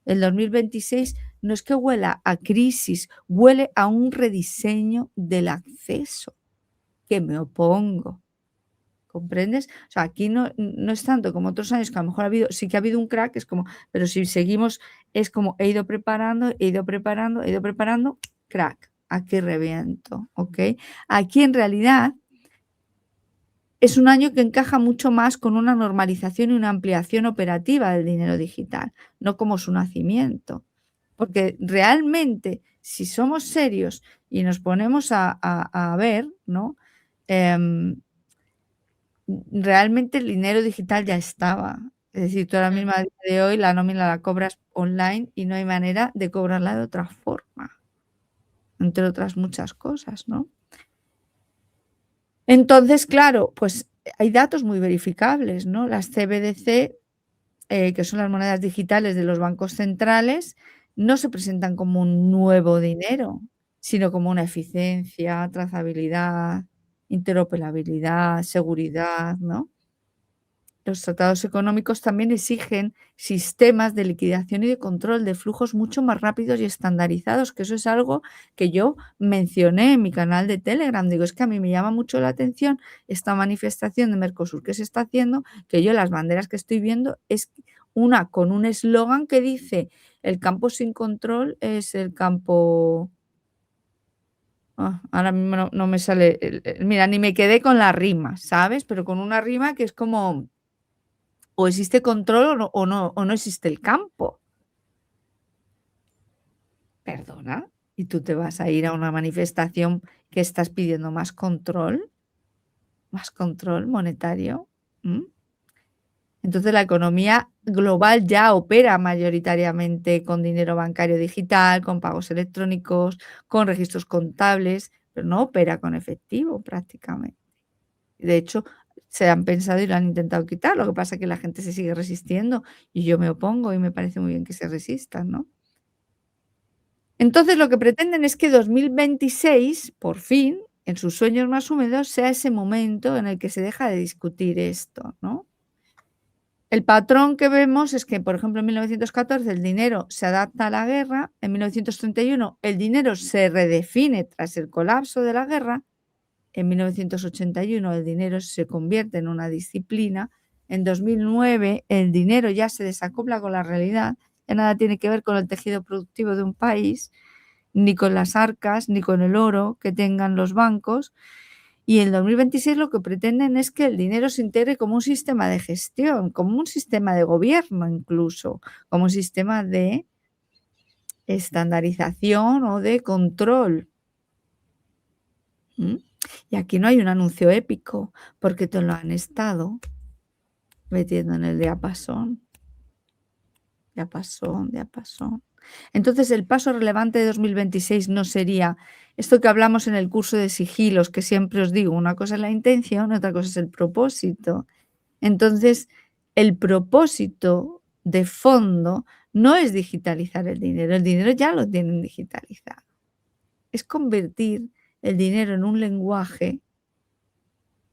El 2026 no es que huela a crisis, huele a un rediseño del acceso, que me opongo. ¿Comprendes? O sea, aquí no es tanto como otros años que a lo mejor sí que ha habido un crack, es como, pero si seguimos, es como he ido preparando, he ido preparando, he ido preparando, crack, aquí reviento, ¿ok? Aquí en realidad es un año que encaja mucho más con una normalización y una ampliación operativa del dinero digital, no como su nacimiento. Porque realmente, si somos serios y nos ponemos a ver, ¿no? Em, Realmente el dinero digital ya estaba. Es decir, tú ahora Mm. mismo a día de hoy la nómina la cobras online y no hay manera de cobrarla de otra forma, entre otras muchas cosas, ¿no? Entonces, claro, pues hay datos muy verificables, ¿no? Las CBDC, que son las monedas digitales de los bancos centrales, no se presentan como un nuevo dinero, sino como una eficiencia, trazabilidad, interoperabilidad, seguridad, ¿no? Los tratados económicos también exigen sistemas de liquidación y de control de flujos mucho más rápidos y estandarizados, que eso es algo que yo mencioné en mi canal de Telegram. Digo, es que a mí me llama mucho la atención esta manifestación de Mercosur que se está haciendo, que yo las banderas que estoy viendo es una con un eslogan que dice, el campo sin control es el campo... ahora mismo no me sale, mira, ni me quedé con la rima, ¿sabes? Pero con una rima que es como o existe control o no existe el campo. ¿Perdona? ¿Y tú te vas a ir a una manifestación que estás pidiendo más control? ¿Más control monetario? ¿Mm? Entonces, la economía global ya opera mayoritariamente con dinero bancario digital, con pagos electrónicos, con registros contables, pero no opera con efectivo prácticamente. De hecho, se han pensado y lo han intentado quitar, lo que pasa es que la gente se sigue resistiendo y yo me opongo y me parece muy bien que se resistan, ¿no? Entonces, lo que pretenden es que 2026, por fin, en sus sueños más húmedos, sea ese momento en el que se deja de discutir esto, ¿no? El patrón que vemos es que, por ejemplo, en 1914 el dinero se adapta a la guerra, en 1931 el dinero se redefine tras el colapso de la guerra, en 1981 el dinero se convierte en una disciplina, en 2009 el dinero ya se desacopla con la realidad, ya nada tiene que ver con el tejido productivo de un país, ni con las arcas, ni con el oro que tengan los bancos. Y en 2026 lo que pretenden es que el dinero se integre como un sistema de gestión, como un sistema de gobierno incluso, como un sistema de estandarización o de control. ¿Mm? Y aquí no hay un anuncio épico, porque te lo han estado metiendo en el diapasón, diapasón, diapasón. Entonces, el paso relevante de 2026 no sería esto que hablamos en el curso de sigilos, que siempre os digo, una cosa es la intención, otra cosa es el propósito. Entonces, el propósito de fondo no es digitalizar el dinero ya lo tienen digitalizado. Es convertir el dinero en un lenguaje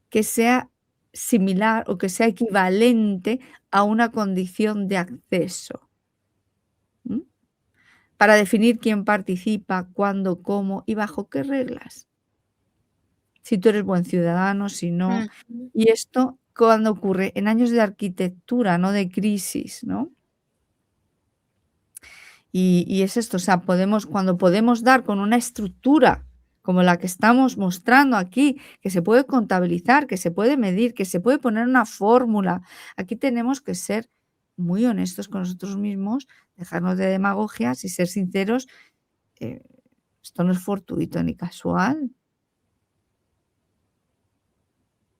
que sea similar o que sea equivalente a una condición de acceso, ¿m? Para definir quién participa, cuándo, cómo y bajo qué reglas. Si tú eres buen ciudadano, si no. Ujú. Y esto, ¿cuándo ocurre? En años de arquitectura, no de crisis, ¿no? Y es esto, o sea, cuando podemos dar con una estructura como la que estamos mostrando aquí, que se puede contabilizar, que se puede medir, que se puede poner una fórmula. Aquí tenemos que ser muy honestos con nosotros mismos, dejarnos de demagogias y ser sinceros. eh, Esto no es fortuito ni casual,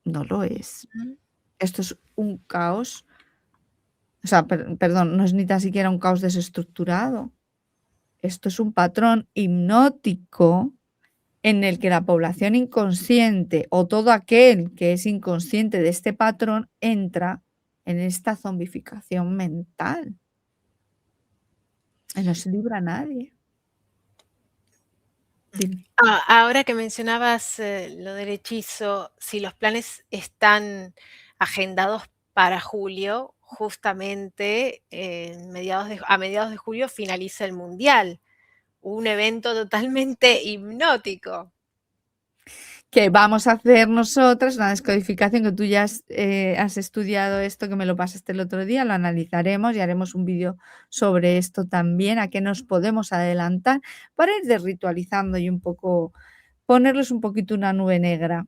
no lo es. Ujú. Esto es un caos, o sea, perdón, no es ni tan siquiera un caos desestructurado. Esto es un patrón hipnótico en el que la población inconsciente o todo aquel que es inconsciente de este patrón entra en esta zombificación mental y no se libra nadie. Dime. Ahora que mencionabas, lo del hechizo, si los planes están agendados para julio, justamente a mediados de julio finaliza el mundial, un evento totalmente hipnótico. Que vamos a hacer nosotras una descodificación que tú ya has estudiado esto, que me lo pasaste el otro día, lo analizaremos y haremos un vídeo sobre esto también, a qué nos podemos adelantar para ir desritualizando y un poco ponerles un poquito una nube negra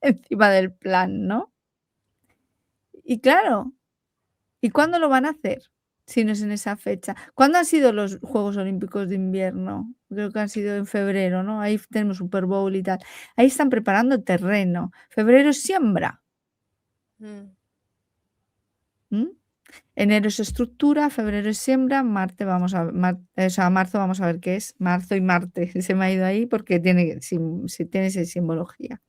encima del plan, ¿no? Y claro, ¿y cuándo lo van a hacer? Si no es en esa fecha. ¿Cuándo han sido los Juegos Olímpicos de Invierno? Creo que han sido en febrero, ¿no? Ahí tenemos Super Bowl y tal. Ahí están preparando terreno. Febrero es siembra, Mm. ¿m? Enero es estructura, febrero es siembra, Marte vamos a o sea, marzo vamos a ver qué es. Marzo y Marte, se me ha ido ahí porque tiene esa simbología.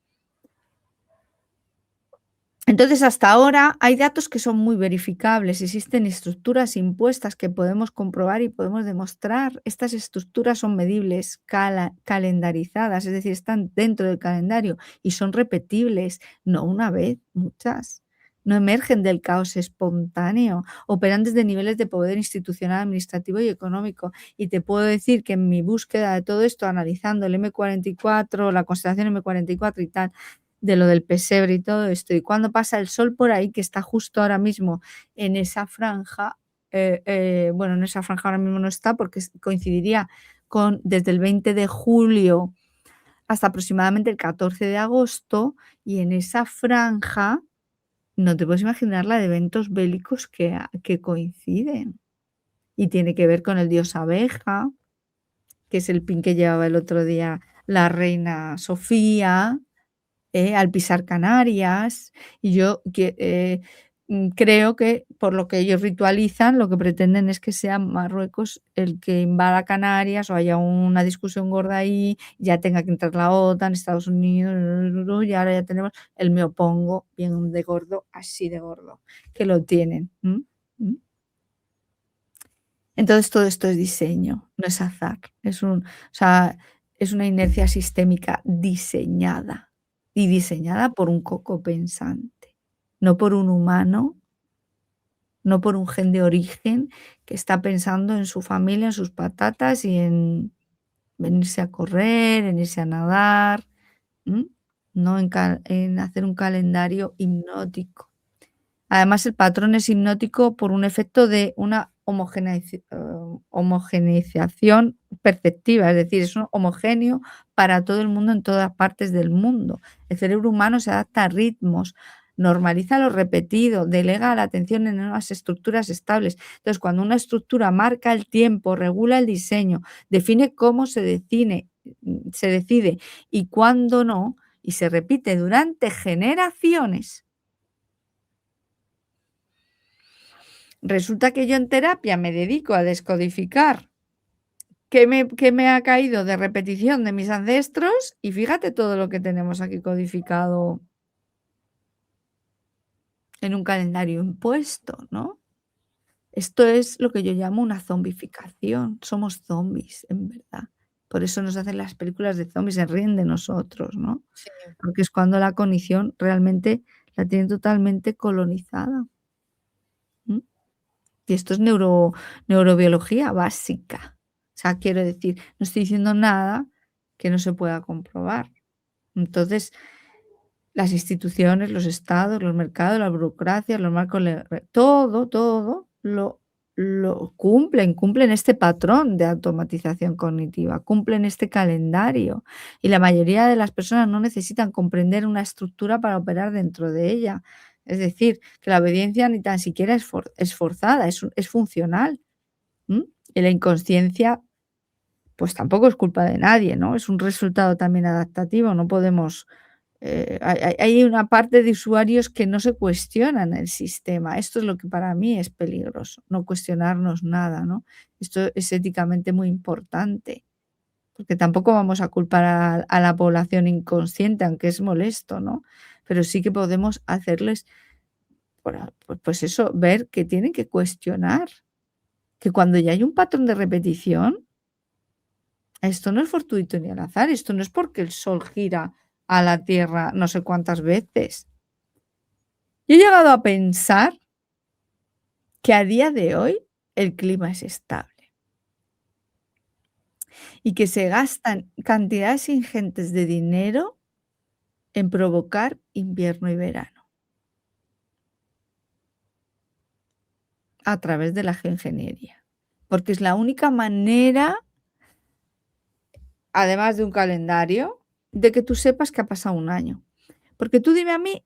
Entonces, hasta ahora hay datos que son muy verificables, existen estructuras impuestas que podemos comprobar y podemos demostrar. Estas estructuras son medibles, calendarizadas, es decir, están dentro del calendario y son repetibles, no una vez, muchas. No emergen del caos espontáneo, operan desde niveles de poder institucional, administrativo y económico. Y te puedo decir que en mi búsqueda de todo esto, analizando el M44, la constelación M44 y tal, de lo del pesebre y todo esto, y cuando pasa el sol por ahí, que está justo ahora mismo en esa franja, bueno, en esa franja ahora mismo no está porque coincidiría con desde el 20 de julio hasta aproximadamente el 14 de agosto, y en esa franja no te puedes imaginar la de eventos bélicos que coinciden. Y tiene que ver con el dios abeja, que es el pin que llevaba el otro día la reina Sofía, al pisar Canarias, y creo que por lo que ellos ritualizan, lo que pretenden es que sea Marruecos el que invada Canarias o haya una discusión gorda ahí, ya tenga que entrar la OTAN, Estados Unidos, y ahora ya tenemos el me opongo bien de gordo, así de gordo, que lo tienen. ¿M? Entonces, todo esto es diseño, no es azar, o sea, es una inercia sistémica diseñada, y diseñada por un coco pensante, no por un humano, no por un gen de origen que está pensando en su familia, en sus patatas y en venirse a correr, en irse a nadar, ¿m? No en hacer un calendario hipnótico. Además, el patrón es hipnótico por un efecto de una homogeneización perceptiva, es decir, es homogéneo para todo el mundo en todas partes del mundo. El cerebro humano se adapta a ritmos, normaliza lo repetido, delega la atención en unas estructuras estables. Entonces, cuando una estructura marca el tiempo, regula el diseño, define cómo se decide y cuándo no, y se repite durante generaciones. Resulta que yo en terapia me dedico a descodificar qué me ha caído de repetición de mis ancestros y fíjate todo lo que tenemos aquí codificado en un calendario impuesto, ¿no? Esto es lo que yo llamo una zombificación. Somos zombis, en verdad. Por eso nos hacen las películas de zombies, se ríen de nosotros, ¿no? Sí. Porque es cuando la cognición realmente la tienen totalmente colonizada. ¿Mm? Y esto es neurobiología básica. O sea, quiero decir, no estoy diciendo nada que no se pueda comprobar. Entonces, las instituciones, los estados, los mercados, las burocracias, los marcos todo lo cumplen este patrón de automatización cognitiva, cumplen este calendario, y la mayoría de las personas no necesitan comprender una estructura para operar dentro de ella. Es decir, que la obediencia ni tan siquiera es forzada, es funcional, ¿m? Y la inconsciencia, pues tampoco es culpa de nadie, ¿no? Es un resultado también adaptativo, no podemos hay una parte de usuarios que no se cuestionan el sistema. Esto es lo que para mí es peligroso, no cuestionarnos nada, ¿no? Esto es éticamente muy importante, porque tampoco vamos a culpar a la población inconsciente, aunque es molesto, ¿no? Pero sí que podemos hacerles, pues eso, ver que tienen que cuestionar, que cuando ya hay un patrón de repetición, esto no es fortuito ni al azar, esto no es porque el sol gira a la Tierra no sé cuántas veces. Yo he llegado a pensar que a día de hoy el clima es estable y que se gastan cantidades ingentes de dinero en provocar invierno y verano a través de la geoingeniería, porque es la única manera, además de un calendario, de que tú sepas que ha pasado un año. Porque tú dime a mí,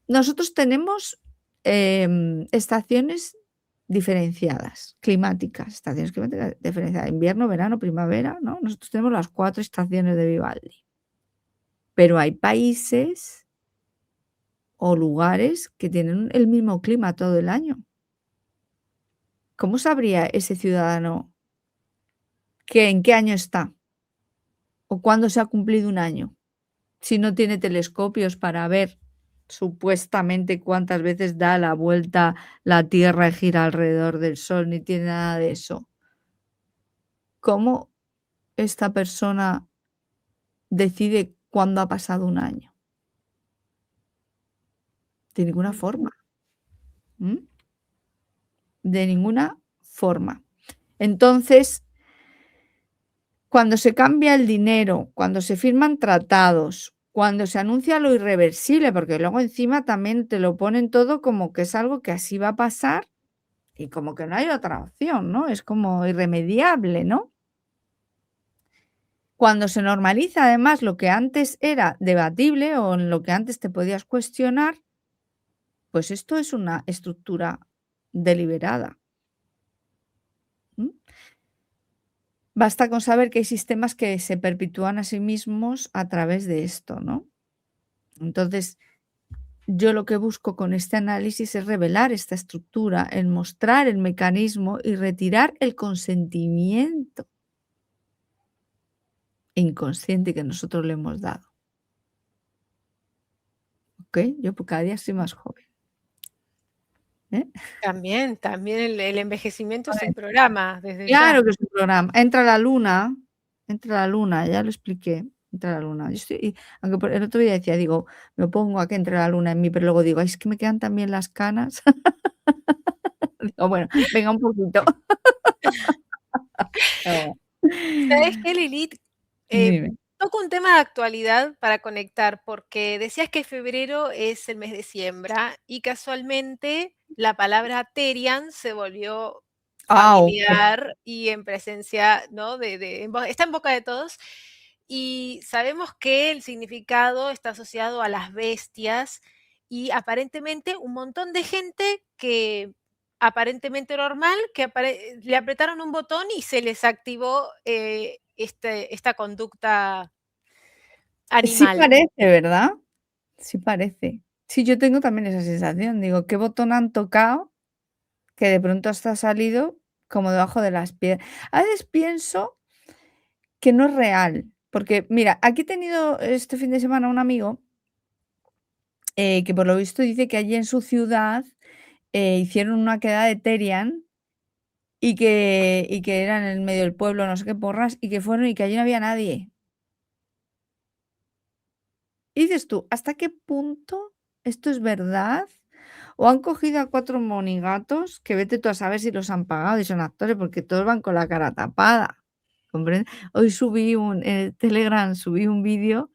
nosotros tenemos, estaciones diferenciadas, climáticas, estaciones climáticas diferenciadas, invierno, verano, primavera, ¿no? Nosotros tenemos las 4 estaciones de Vivaldi. Pero hay países o lugares que tienen el mismo clima todo el año. ¿Cómo sabría ese ciudadano que en qué año está o cuándo se ha cumplido un año? Si no tiene telescopios para ver supuestamente cuántas veces da la vuelta la Tierra y gira alrededor del Sol, ni tiene nada de eso. ¿Cómo esta persona decide cuándo ha pasado un año? De ninguna forma, ¿m? De ninguna forma. Entonces, cuando se cambia el dinero, cuando se firman tratados, cuando se anuncia lo irreversible, porque luego encima también te lo ponen todo como que es algo que así va a pasar y como que no hay otra opción, ¿no? Es como irremediable, ¿no? Cuando se normaliza además lo que antes era debatible o en lo que antes te podías cuestionar, pues esto es una estructura deliberada. ¿M? Basta con saber que hay sistemas que se perpetúan a sí mismos a través de esto, ¿no? Entonces, yo lo que busco con este análisis es revelar esta estructura, el mostrar el mecanismo y retirar el consentimiento inconsciente que nosotros le hemos dado. ¿Ok? Yo por cada día soy más joven. ¿Eh? También el envejecimiento A es ver, un programa, desde ya. claro que es un programa. Entra la luna, ya lo expliqué, entra la luna. Yo estoy aunque el otro día decía, digo, me opongo a que entre la luna en mí, pero luego digo: "Ay, es que me quedan tan bien las canas". Digo, bueno, venga un poquito. Oh. ¿Sabes qué, Lilith? Eh, Dime. Toco un tema de actualidad para conectar, porque decías que febrero es el mes de siembra y casualmente la palabra Terian se volvió Okey. familiar y en presencia, ¿no? Está en boca de todos. Y sabemos que el significado está asociado a las bestias y aparentemente un montón de gente que aparentemente normal, que le apretaron un botón y se les activó, esta conducta Sí animal. parece, ¿verdad? Sí parece. Sí, yo tengo también esa sensación. Digo, ¿qué botón han tocado que de pronto hasta ha salido como debajo de las piedras? A veces pienso que no es real, porque mira, aquí he tenido este fin de semana un amigo, que por lo visto dice que allí en su ciudad, hicieron una quedada de Terian y que eran en el medio del pueblo, no sé qué porras, y que fueron y que allí no había nadie. Y dices tú, ¿hasta qué punto esto es verdad? O han cogido a 4 monigatos, que vete tú a saber si los han pagado y son actores, porque todos van con la cara tapada, ¿comprendes? Hoy subí en el Telegram subí un vídeo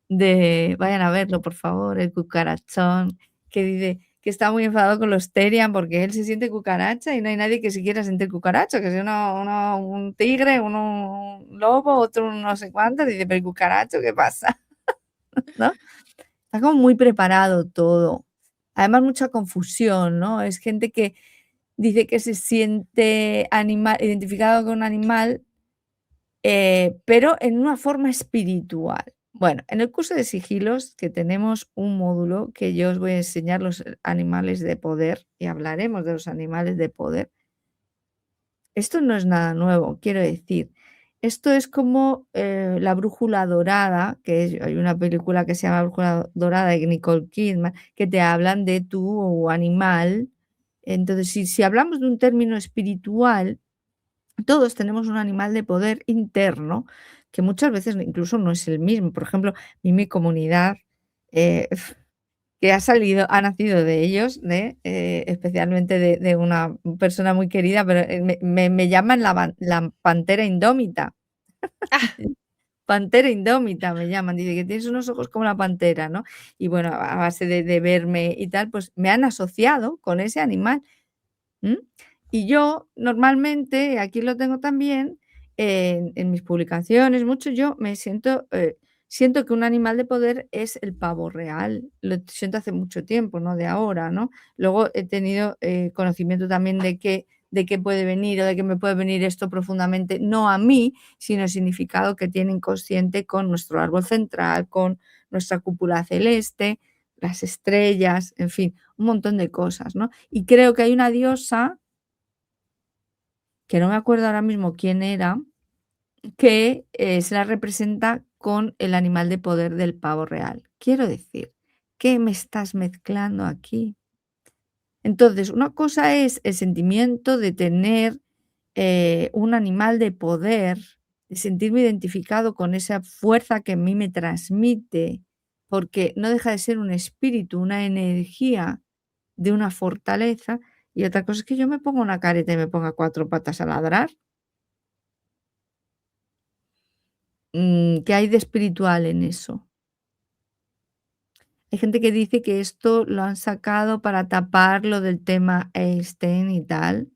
de vayan a verlo, por favor, el cucarachón, que dice que está muy enfadado con los Terian porque él se siente cucaracha y no hay nadie que se quiera sentir cucaracha, que sea un tigre, uno un lobo, otro un no sé cuánto, dice, pero el cucaracho, ¿qué pasa? ¿No? Está como muy preparado todo. Además, mucha confusión, ¿no? Es gente que dice que se siente identificado con un animal, pero en una forma espiritual. Bueno, en el curso de sigilos, que tenemos un módulo que yo os voy a enseñar los animales de poder y hablaremos de los animales de poder. Esto no es nada nuevo, quiero decir. Esto es como La brújula dorada, hay una película que se llama Brújula dorada de Nicole Kidman, que te hablan de tu animal. Entonces, si hablamos de un término espiritual, todos tenemos un animal de poder interno que muchas veces incluso no es el mismo. Por ejemplo, mi comunidad, eh, que ha nacido de ellos, especialmente de una persona muy querida, pero me llaman la pantera indómita. Ah, Pantera indómita me llaman, dice que tienes unos ojos como la pantera, ¿no? Y bueno, a base de verme y tal, pues me han asociado con ese animal. ¿Mm? Y yo normalmente, aquí lo tengo también, en mis publicaciones, mucho yo me siento que un animal de poder es el pavo real. Lo siento hace mucho tiempo, no de ahora, ¿no? Luego he tenido conocimiento también de qué puede venir o de qué me puede venir esto profundamente, no a mí, sino el significado que tiene inconsciente con nuestro árbol central, con nuestra cúpula celeste, las estrellas, en fin, un montón de cosas, ¿no? Y creo que hay una diosa, que no me acuerdo ahora mismo quién era, que, se la representa con el animal de poder del pavo real. Quiero decir, ¿qué me estás mezclando aquí? Entonces, una cosa es el sentimiento de tener, un animal de poder, de sentirme identificado con esa fuerza que a mí me transmite, porque no deja de ser un espíritu, una energía de una fortaleza, y otra cosa es que yo me ponga una careta y me ponga 4 patas a ladrar. ¿Qué hay de espiritual en eso? Hay gente que dice que esto lo han sacado para tapar lo del tema Einstein y tal.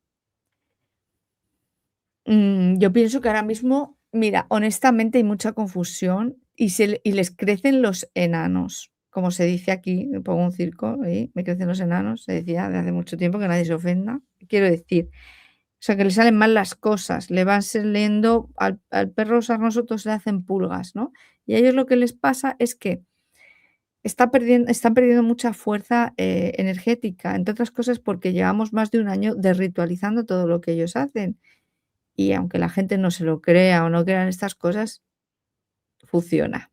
Yo pienso que ahora mismo, mira, honestamente hay mucha confusión y les crecen los enanos, como se dice aquí, me pongo un circo ahí, me crecen los enanos, se decía de hace mucho tiempo, que nadie se ofenda. Quiero decir, o sea, que le salen mal las cosas, le van saliendo al perro sarnoso todos le hacen pulgas, ¿no? Y a ellos lo que les pasa es que están perdiendo mucha fuerza, energética, entre otras cosas porque llevamos más de un año desritualizando todo lo que ellos hacen. Y aunque la gente no se lo crea o no crea en estas cosas, funciona.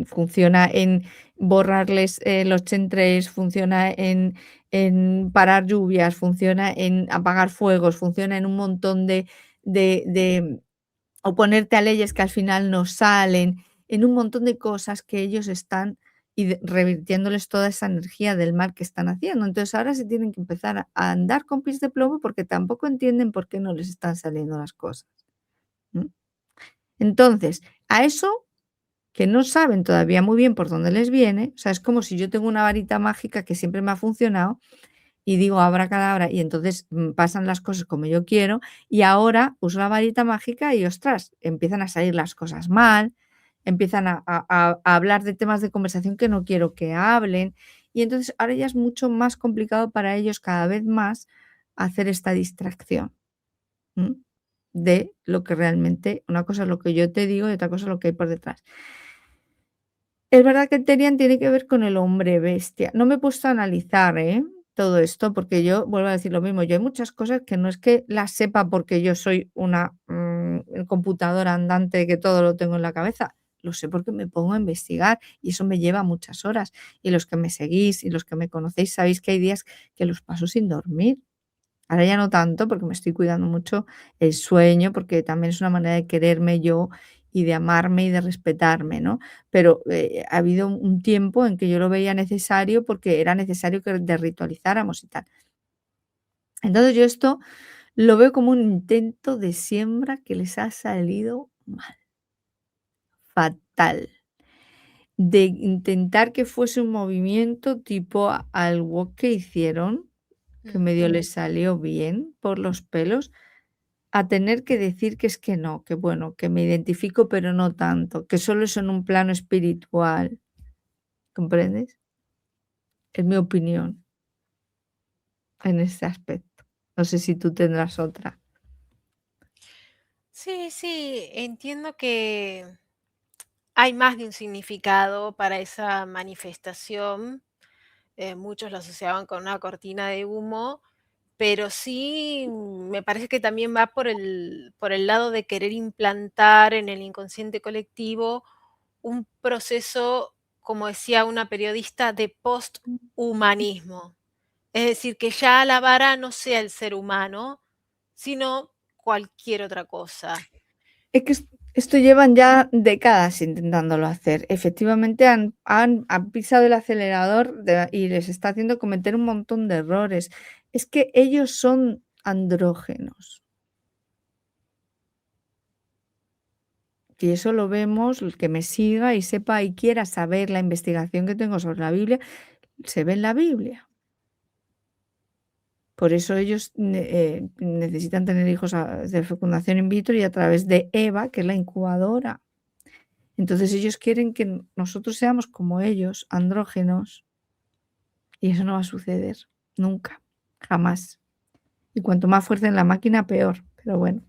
Funciona en borrarles, los chemtrails, funciona en parar lluvias, funciona en apagar fuegos, funciona en un montón de o ponerte a leyes que al final no salen, en un montón de cosas que ellos están revirtiéndoles toda esa energía del mal que están haciendo. Entonces ahora se tienen que empezar a andar con pies de plomo porque tampoco entienden por qué no les están saliendo las cosas. ¿Mm? Entonces, a eso que no saben todavía muy bien por dónde les viene, o sea, es como si yo tengo una varita mágica que siempre me ha funcionado y digo abracadabra y entonces, pasan las cosas como yo quiero, y ahora uso la varita mágica y, ostras, empiezan a salir las cosas mal, empiezan a hablar de temas de conversación que no quiero que hablen, y entonces ahora ya es mucho más complicado para ellos cada vez más hacer esta distracción, ¿mm? De lo que realmente una cosa es lo que yo te digo y otra cosa es lo que hay por detrás. Es verdad que Terian tiene que ver con el hombre bestia. No me he puesto a analizar, todo esto, porque yo vuelvo a decir lo mismo, yo hay muchas cosas que no es que las sepa porque yo soy una, computadora andante que todo lo tengo en la cabeza, lo sé porque me pongo a investigar y eso me lleva muchas horas. Y los que me seguís y los que me conocéis sabéis que hay días que los paso sin dormir. Ahora ya no tanto, porque me estoy cuidando mucho el sueño, porque también es una manera de quererme yo y de amarme y de respetarme, ¿no? Pero, ha habido un tiempo en que yo lo veía necesario, porque era necesario que desritualizáramos y tal. Entonces, yo esto lo veo como un intento de siembra que les ha salido mal, fatal. De intentar que fuese un movimiento tipo al walk que hicieron, que Mm. medio les salió bien por los pelos, a tener que decir que es que no, que bueno, que me identifico, pero no tanto, que solo es en un plano espiritual, ¿comprendes? Es mi opinión en ese aspecto. No sé si tú tendrás otra. Sí, sí, entiendo que hay más de un significado para esa manifestación. Muchos lo asociaban con una cortina de humo, pero sí me parece que también va por el lado de querer implantar en el inconsciente colectivo un proceso, como decía una periodista, de posthumanismo. Es decir, que ya la vara no sea el ser humano, sino cualquier otra cosa. Es que esto llevan ya décadas intentándolo hacer. Efectivamente, han pisado el acelerador y les está haciendo cometer un montón de errores. Es que ellos son andrógenos. Y eso lo vemos, el que me siga y sepa y quiera saber la investigación que tengo sobre la Biblia, se ve en la Biblia. Por eso ellos necesitan tener hijos de fecundación in vitro y a través de Eva, que es la incubadora. Entonces ellos quieren que nosotros seamos como ellos, andrógenos, y eso no va a suceder nunca, jamás. Y cuanto más fuerza en la máquina, peor, pero bueno.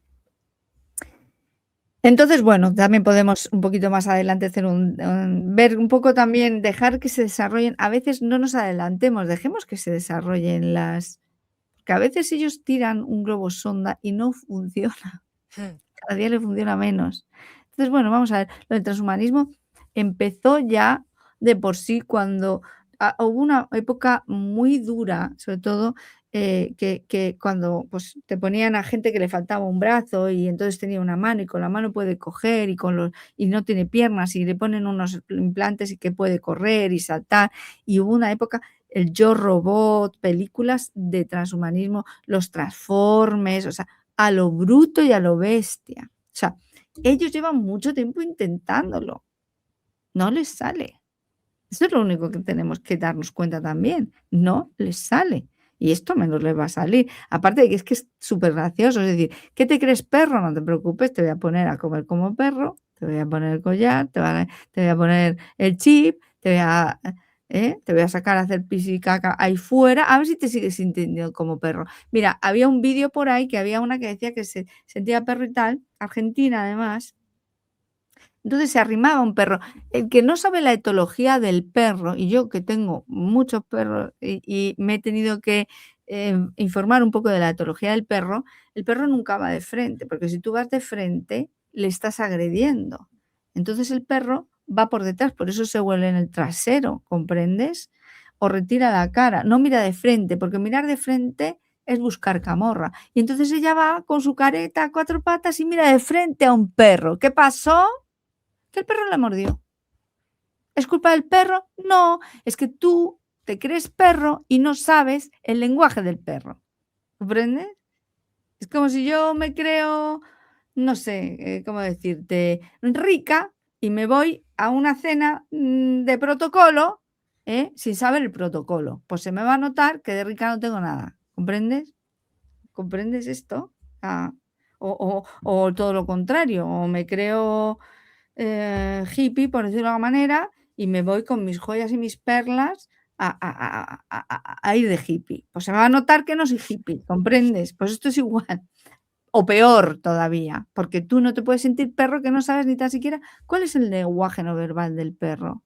Entonces, bueno, también podemos un poquito más adelante hacer ver un poco también, dejar que se desarrollen. A veces no nos adelantemos, dejemos que se desarrollen porque a veces ellos tiran un globo sonda y no funciona, Mm. cada día le funciona menos. Entonces, bueno, vamos a ver, lo del transhumanismo empezó ya de por sí cuando hubo una época muy dura, sobre todo, que cuando, pues, te ponían a gente que le faltaba un brazo y entonces tenía una mano y con la mano puede coger y no tiene piernas y le ponen unos implantes y que puede correr y saltar. Y hubo una época, el Yo Robot, películas de transhumanismo, los Transformers, o sea, a lo bruto y a lo bestia. O sea, ellos llevan mucho tiempo intentándolo, no les sale. Eso es lo único que tenemos que darnos cuenta también, no les sale. Y esto menos les va a salir. Aparte de que es súper gracioso, es decir, ¿qué te crees perro? No te preocupes, te voy a poner a comer como perro, te voy a poner el collar, te voy a poner el chip, te voy a sacar a hacer pis y caca ahí fuera, a ver si te sigues sintiendo como perro. Mira, había un vídeo por ahí que había una que decía que se sentía perro y tal, argentina además, entonces se arrimaba un perro. El que no sabe la etología del perro, y yo que tengo muchos perros y me he tenido que informar un poco de la etología del perro, el perro nunca va de frente, porque si tú vas de frente, le estás agrediendo. Entonces el perro va por detrás, por eso se vuelve en el trasero, ¿comprendes? O retira la cara, no mira de frente, porque mirar de frente es buscar camorra. Y entonces ella va con su careta a cuatro patas y mira de frente a un perro. ¿Qué pasó? Que el perro la mordió. ¿Es culpa del perro? No, es que tú te crees perro y no sabes el lenguaje del perro. ¿Comprendes? Es como si yo me creo, no sé, cómo decirte, rica y me voy a una cena de protocolo, sin saber el protocolo. Pues se me va a notar que de rica no tengo nada. ¿Comprendes? ¿Comprendes esto? Ah, o todo lo contrario, o me creo hippie, por decirlo de alguna manera, y me voy con mis joyas y mis perlas a ir de hippie. Pues se me va a notar que no soy hippie, ¿comprendes? Pues esto es igual, o peor todavía, porque tú no te puedes sentir perro que no sabes ni tan siquiera cuál es el lenguaje no verbal del perro.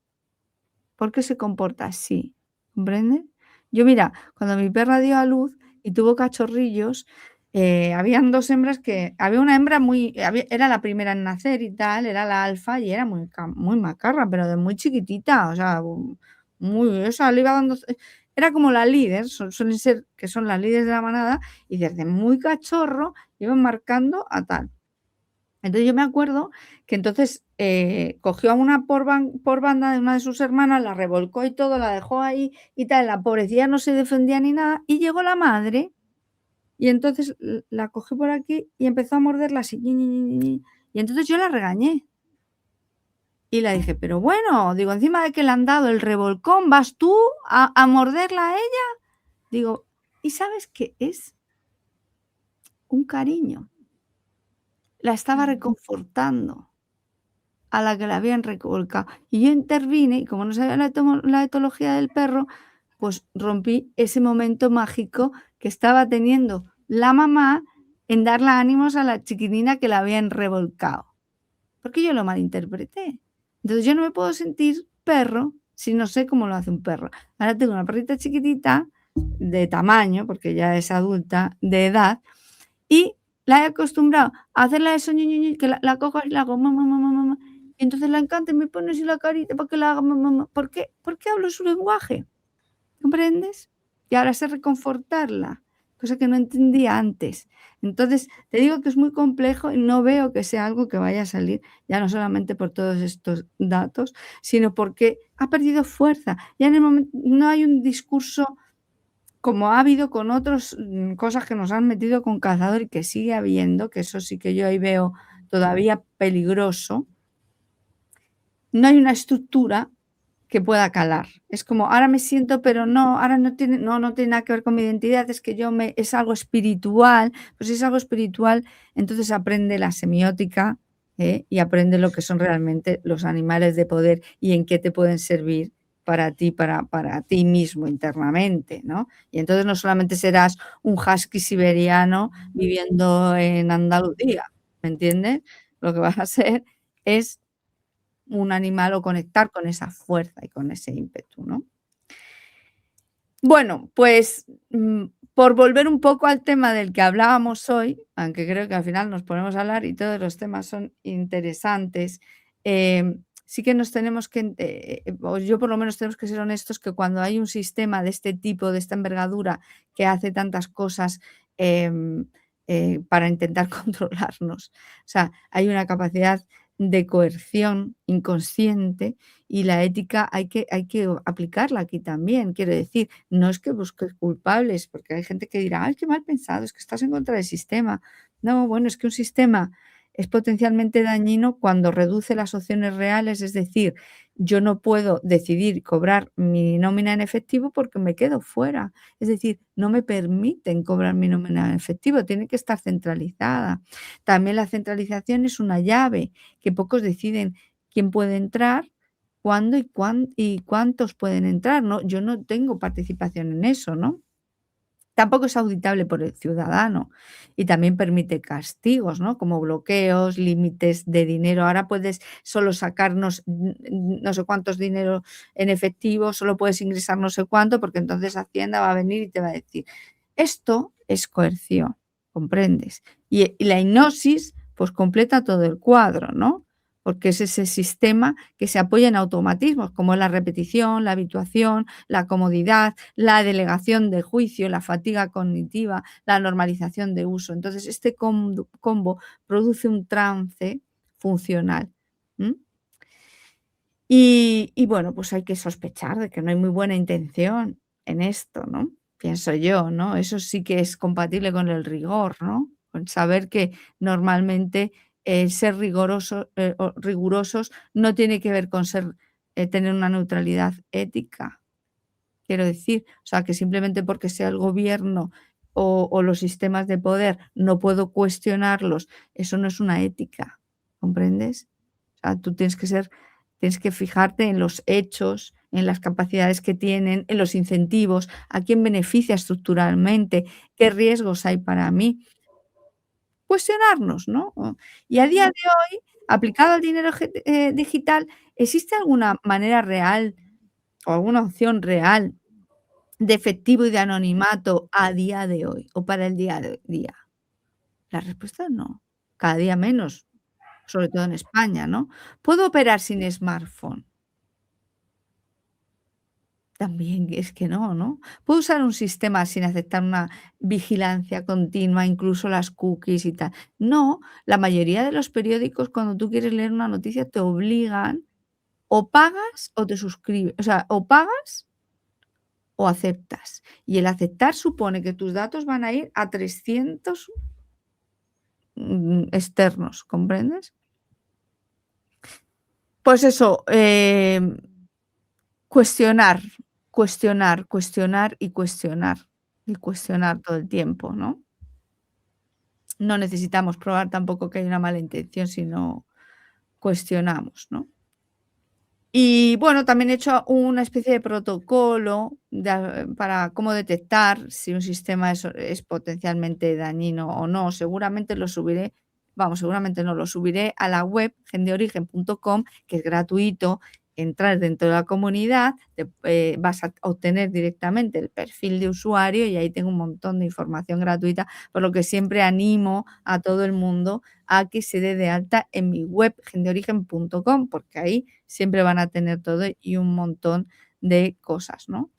¿Por qué se comporta así? ¿Comprendes? Yo mira, cuando mi perra dio a luz y tuvo cachorrillos, habían 2 hembras había una hembra era la primera en nacer y tal, era la alfa y era muy macarra, pero de muy chiquitita, o sea, muy esa le iba dando era como la líder, suelen ser que son las líderes de la manada, y desde muy cachorro iban marcando a tal. Entonces yo me acuerdo que entonces, cogió a una por banda de una de sus hermanas, la revolcó y todo, la dejó ahí y tal, la pobrecilla no se defendía ni nada, y llegó la madre, y entonces la cogió por aquí y empezó a morderla así, ñi, ñi, ñi, ñi, ñi, y entonces yo la regañé. Y le dije: "Pero bueno", digo, "encima de que le han dado el revolcón, ¿vas tú a morderla a ella?". Digo, ¿y sabes qué es? Un cariño. La estaba Mm. reconfortando a la que la habían revolcado. Y yo intervine, y como no sabía la etología del perro, pues rompí ese momento mágico que estaba teniendo la mamá en darle ánimos a la chiquitina que la habían revolcado, porque yo lo malinterpreté. Entonces, yo no me puedo sentir perro si no sé cómo lo hace un perro. Ahora tengo una perrita chiquitita, de tamaño, porque ya es adulta, de edad, y la he acostumbrado a hacerle eso, ñi, ñi, ñi, que la cojo y le hago ma, ma, ma, ma, ma, ma, y entonces le encanta y me pone así la carita para que la haga ma, ma, ma. ¿Por qué? Porque hablo su lenguaje, ¿comprendes? Y ahora sé reconfortarla, cosa que no entendía antes. Entonces, te digo que es muy complejo y no veo que sea algo que vaya a salir, ya no solamente por todos estos datos, sino porque ha perdido fuerza. Ya en el momento no hay un discurso como ha habido con otros, cosas que nos han metido con calzador y que sigue habiendo, que eso sí que yo ahí veo todavía peligroso. No hay una estructura que pueda calar. Es como, ahora me siento, pero no, ahora no tiene nada que ver con mi identidad, es que es algo espiritual. Pues si es algo espiritual, entonces aprende la semiótica, y aprende lo que son realmente los animales de poder y en qué te pueden servir para ti, para ti mismo internamente, ¿no? Y entonces no solamente serás un husky siberiano viviendo en Andalucía, ¿me entiendes? Lo que vas a ser es un animal o conectar con esa fuerza y con ese ímpetu, ¿no? Bueno, pues, por volver un poco al tema del que hablábamos hoy, aunque creo que al final nos ponemos a hablar y todos los temas son interesantes, sí que nos tenemos que, o yo por lo menos tenemos que ser honestos que cuando hay un sistema de este tipo, de esta envergadura, que hace tantas cosas, em, para intentar controlarnos, o sea, hay una capacidad de coerción inconsciente y la ética hay que aplicarla aquí también. Quiero decir, no es que busques culpables, porque hay gente que dirá: "Ay, qué mal pensado, es que estás en contra del sistema". No, bueno, es que un sistema es potencialmente dañino cuando reduce las opciones reales, es decir, yo no puedo decidir cobrar mi nómina en efectivo porque me quedo fuera. Es decir, no me permiten cobrar mi nómina en efectivo, tiene que estar centralizada. También la centralización es una llave que pocos deciden quién puede entrar, cuándo y cuántos pueden entrar, ¿no? Yo no tengo participación en eso, ¿no? Tampoco es auditable por el ciudadano y también permite castigos, ¿no? Como bloqueos, límites de dinero. Ahora puedes solo sacarnos no sé cuántos dinero en efectivo, solo puedes ingresar no sé cuánto, porque entonces Hacienda va a venir y te va a decir, esto es coerción, ¿comprendes? Y la hipnosis, pues completa todo el cuadro, ¿no? Porque es ese sistema que se apoya en automatismos, como es la repetición, la habituación, la comodidad, la delegación del juicio, la fatiga cognitiva, la normalización de uso. Entonces, este combo produce un trance funcional, ¿m? Y bueno, pues hay que sospechar de que no hay muy buena intención en esto, ¿no? Pienso yo, ¿no? Eso sí que es compatible con el rigor, ¿no? Con saber que normalmente, ser o rigurosos no tiene que ver con tener una neutralidad ética. Quiero decir, o sea, que simplemente porque sea el gobierno o los sistemas de poder no puedo cuestionarlos, eso no es una ética, ¿comprendes? O sea, tú tienes que fijarte en los hechos, en las capacidades que tienen, en los incentivos, a quién beneficia estructuralmente, qué riesgos hay para mí. Cuestionarnos, ¿no? Y a día de hoy, aplicado al dinero digital, ¿existe alguna manera real o alguna opción real de efectivo y de anonimato a día de hoy o para el día de día? La respuesta es no, cada día menos, sobre todo en España, ¿no? ¿Puedo operar sin smartphone? También es que no, ¿no? Puedo usar un sistema sin aceptar una vigilancia continua, incluso las cookies y tal. No, la mayoría de los periódicos, cuando tú quieres leer una noticia, te obligan, o pagas o te suscribes, o sea, o pagas o aceptas. Y el aceptar supone que tus datos van a ir a 300 externos, ¿comprendes? Pues eso, cuestionar, cuestionar, cuestionar y cuestionar, y cuestionar todo el tiempo, ¿no? No necesitamos probar tampoco que hay una mala intención, sino cuestionamos, ¿no? Y bueno, también he hecho una especie de protocolo para cómo detectar si un sistema es potencialmente dañino o no. Seguramente lo subiré, vamos, seguramente no, lo subiré a la web gendeorigen.com, que es gratuito. Entrar dentro de la comunidad, vas a obtener directamente el perfil de usuario y ahí tengo un montón de información gratuita, por lo que siempre animo a todo el mundo a que se dé de alta en mi web gendeorigen.com, porque ahí siempre van a tener todo y un montón de cosas, ¿no?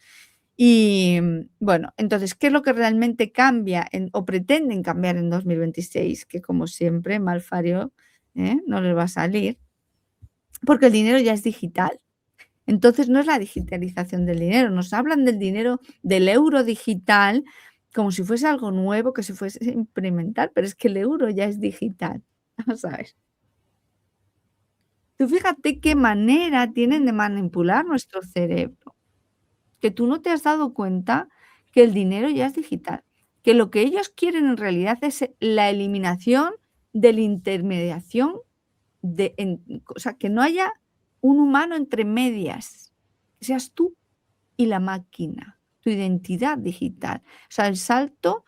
Y bueno, entonces, ¿qué es lo que realmente cambia o pretenden cambiar en 2026? Que como siempre, malfario, no les va a salir, porque el dinero ya es digital. Entonces, no es la digitalización del dinero, nos hablan del dinero, del euro digital, como si fuese algo nuevo que se fuese a implementar, pero es que el euro ya es digital, ¿sabes? Tú fíjate qué manera tienen de manipular nuestro cerebro, que tú no te has dado cuenta que el dinero ya es digital, que lo que ellos quieren en realidad es la eliminación de la intermediación o sea, que no haya un humano entre medias, que seas tú y la máquina, tu identidad digital. O sea, el salto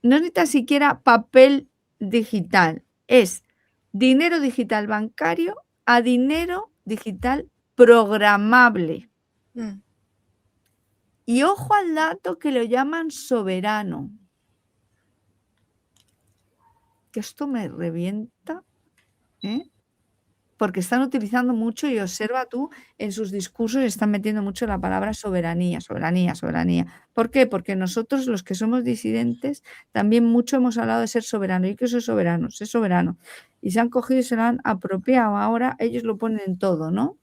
no es ni tan siquiera papel digital, es dinero digital bancario a dinero digital programable. Mm. Y ojo al dato que lo llaman soberano. Que esto me revienta, ¿eh? Porque están utilizando mucho y observa tú en sus discursos están metiendo mucho la palabra soberanía, soberanía, soberanía. ¿Por qué? Porque nosotros, los que somos disidentes, también mucho hemos hablado de ser soberano. ¿Y qué soy soberano? Ser soberano. Y se han cogido y se lo han apropiado. Ahora ellos lo ponen en todo, ¿no?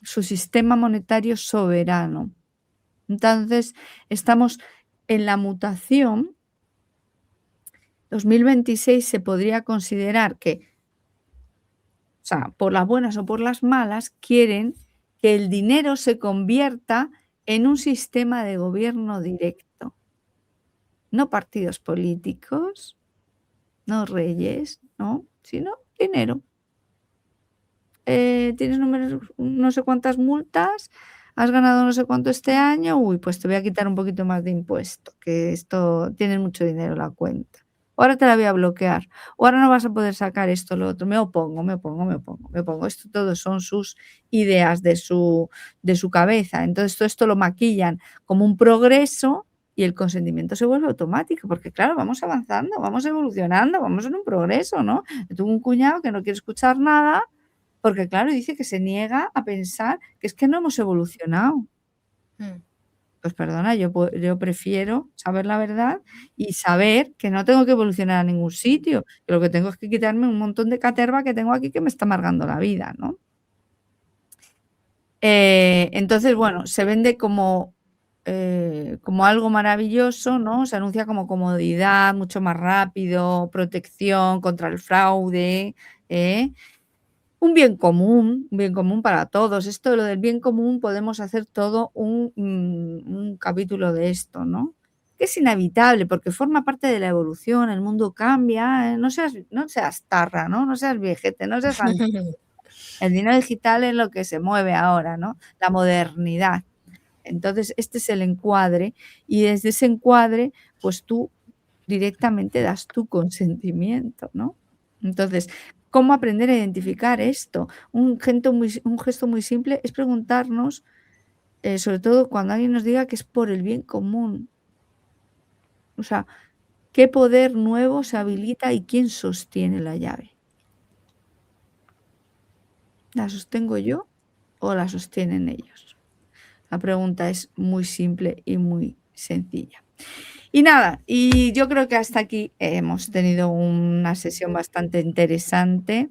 Su sistema monetario soberano. Entonces, estamos en la mutación. 2026 se podría considerar que, o sea, por las buenas o por las malas, quieren que el dinero se convierta en un sistema de gobierno directo. No partidos políticos, no reyes, no, sino dinero. Tienes no sé cuántas multas, has ganado no sé cuánto este año, uy, pues te voy a quitar un poquito más de impuesto, que esto tienes mucho dinero en la cuenta. Ahora te la voy a bloquear, o ahora no vas a poder sacar esto, lo otro. Me opongo, me opongo, me opongo, me opongo. Esto todo son sus ideas de su cabeza. Entonces, todo esto lo maquillan como un progreso y el consentimiento se vuelve automático, porque claro, vamos avanzando, vamos evolucionando, vamos en un progreso, ¿no? Yo tengo un cuñado que no quiere escuchar nada porque, claro, dice que se niega a pensar que es que no hemos evolucionado. Mm. Pues perdona, yo prefiero saber la verdad y saber que no tengo que evolucionar a ningún sitio, que lo que tengo es que quitarme un montón de caterva que tengo aquí que me está amargando la vida, ¿no? Entonces, bueno, se vende como algo maravilloso, ¿no? Se anuncia como comodidad, mucho más rápido, protección contra el fraude, ¿eh? Un bien común para todos. Esto de lo del bien común podemos hacer todo un capítulo de esto, ¿no? Que es inevitable porque forma parte de la evolución, el mundo cambia, no seas tarra, ¿no? No seas viejete, no seas el dinero digital es lo que se mueve ahora, ¿no? La modernidad. Entonces, este es el encuadre y desde ese encuadre, pues tú directamente das tu consentimiento, ¿no? Entonces, ¿cómo aprender a identificar esto? Un gesto muy simple es preguntarnos, sobre todo cuando alguien nos diga que es por el bien común. O sea, ¿qué poder nuevo se habilita y quién sostiene la llave? ¿La sostengo yo o la sostienen ellos? La pregunta es muy simple y muy sencilla. Y nada, y yo creo que hasta aquí hemos tenido una sesión bastante interesante.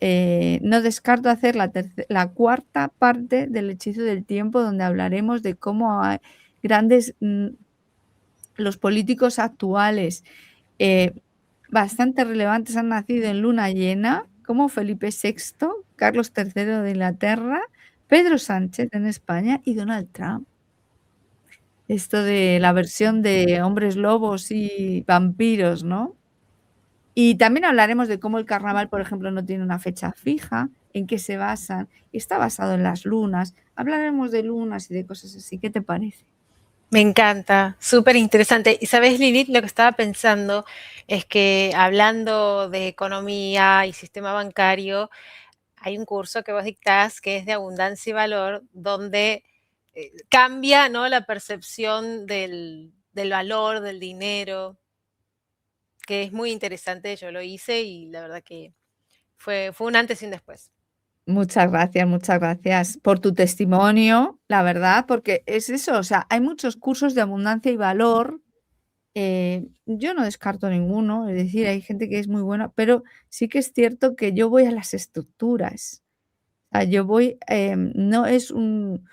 No descarto hacer la cuarta parte del hechizo del tiempo, donde hablaremos de cómo hay grandes, los políticos actuales, eh, bastante relevantes han nacido en luna llena, como Felipe VI, Carlos III de Inglaterra, Pedro Sánchez en España y Donald Trump. Esto de la versión de hombres lobos y vampiros, ¿no? Y también hablaremos de cómo el carnaval, por ejemplo, no tiene una fecha fija, en qué se basan, está basado en las lunas. Hablaremos de lunas y de cosas así. ¿Qué te parece? Me encanta, súper interesante. Y sabes, Lilith, lo que estaba pensando es que hablando de economía y sistema bancario, hay un curso que vos dictás que es de abundancia y valor, donde cambia, ¿no?, la percepción del valor del dinero, que es muy interesante. Yo lo hice y la verdad que fue un antes y un después. Muchas gracias por tu testimonio, la verdad, porque es eso, o sea, hay muchos cursos de abundancia y valor. Yo no descarto ninguno, es decir, hay gente que es muy buena, pero sí que es cierto que yo voy a las estructuras. Yo voy, no es un,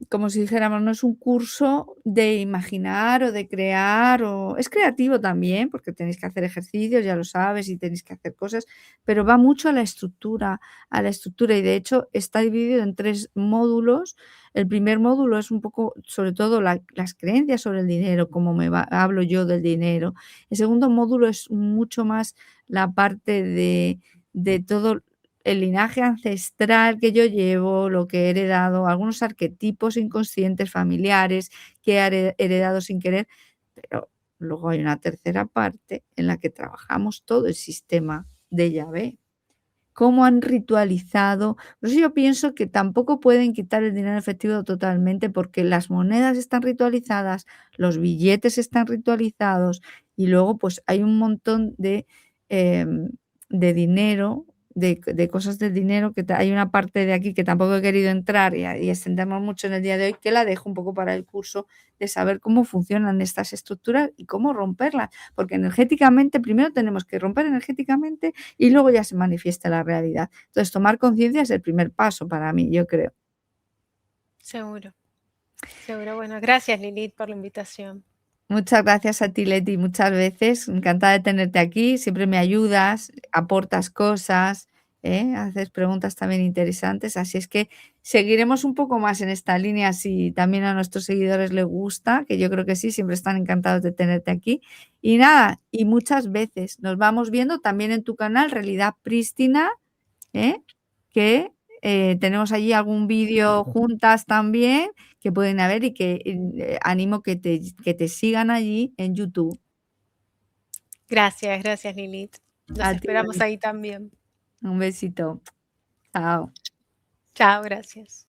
como si dijéramos, no es un curso de imaginar o de crear, o es creativo también, porque tenéis que hacer ejercicios, ya lo sabes, y tenéis que hacer cosas, pero va mucho a la estructura, y de hecho está dividido en 3 módulos. El primer módulo es un poco, sobre todo, las creencias sobre el dinero, cómo hablo yo del dinero. El segundo módulo es mucho más la parte de todo el linaje ancestral que yo llevo, lo que he heredado, algunos arquetipos inconscientes familiares que he heredado sin querer, pero luego hay una tercera parte en la que trabajamos todo el sistema de Yahvé. Cómo han ritualizado. Por eso yo pienso que tampoco pueden quitar el dinero efectivo totalmente, porque las monedas están ritualizadas, los billetes están ritualizados y luego, pues, hay un montón de dinero, de cosas del dinero que hay una parte de aquí que tampoco he querido entrar y extendernos mucho en el día de hoy, que la dejo un poco para el curso, de saber cómo funcionan estas estructuras y cómo romperlas, porque energéticamente primero tenemos que romper energéticamente y luego ya se manifiesta la realidad. Entonces, tomar conciencia es el primer paso para mí, yo creo. Seguro, seguro. Bueno, gracias, Lilith, por la invitación. Muchas gracias a ti, Leti, muchas veces. Encantada de tenerte aquí. Siempre me ayudas, aportas cosas, haces preguntas también interesantes. Así es que seguiremos un poco más en esta línea si también a nuestros seguidores les gusta, que yo creo que sí, siempre están encantados de tenerte aquí. Y nada, y muchas veces nos vamos viendo también en tu canal, Realidad Prístina, ¿eh? Que tenemos allí algún vídeo juntas también que pueden ver y que animo que te sigan allí en YouTube. Gracias, gracias, Lilith. Los A ti, esperamos ahí también. un besito. Chao. Chao, gracias.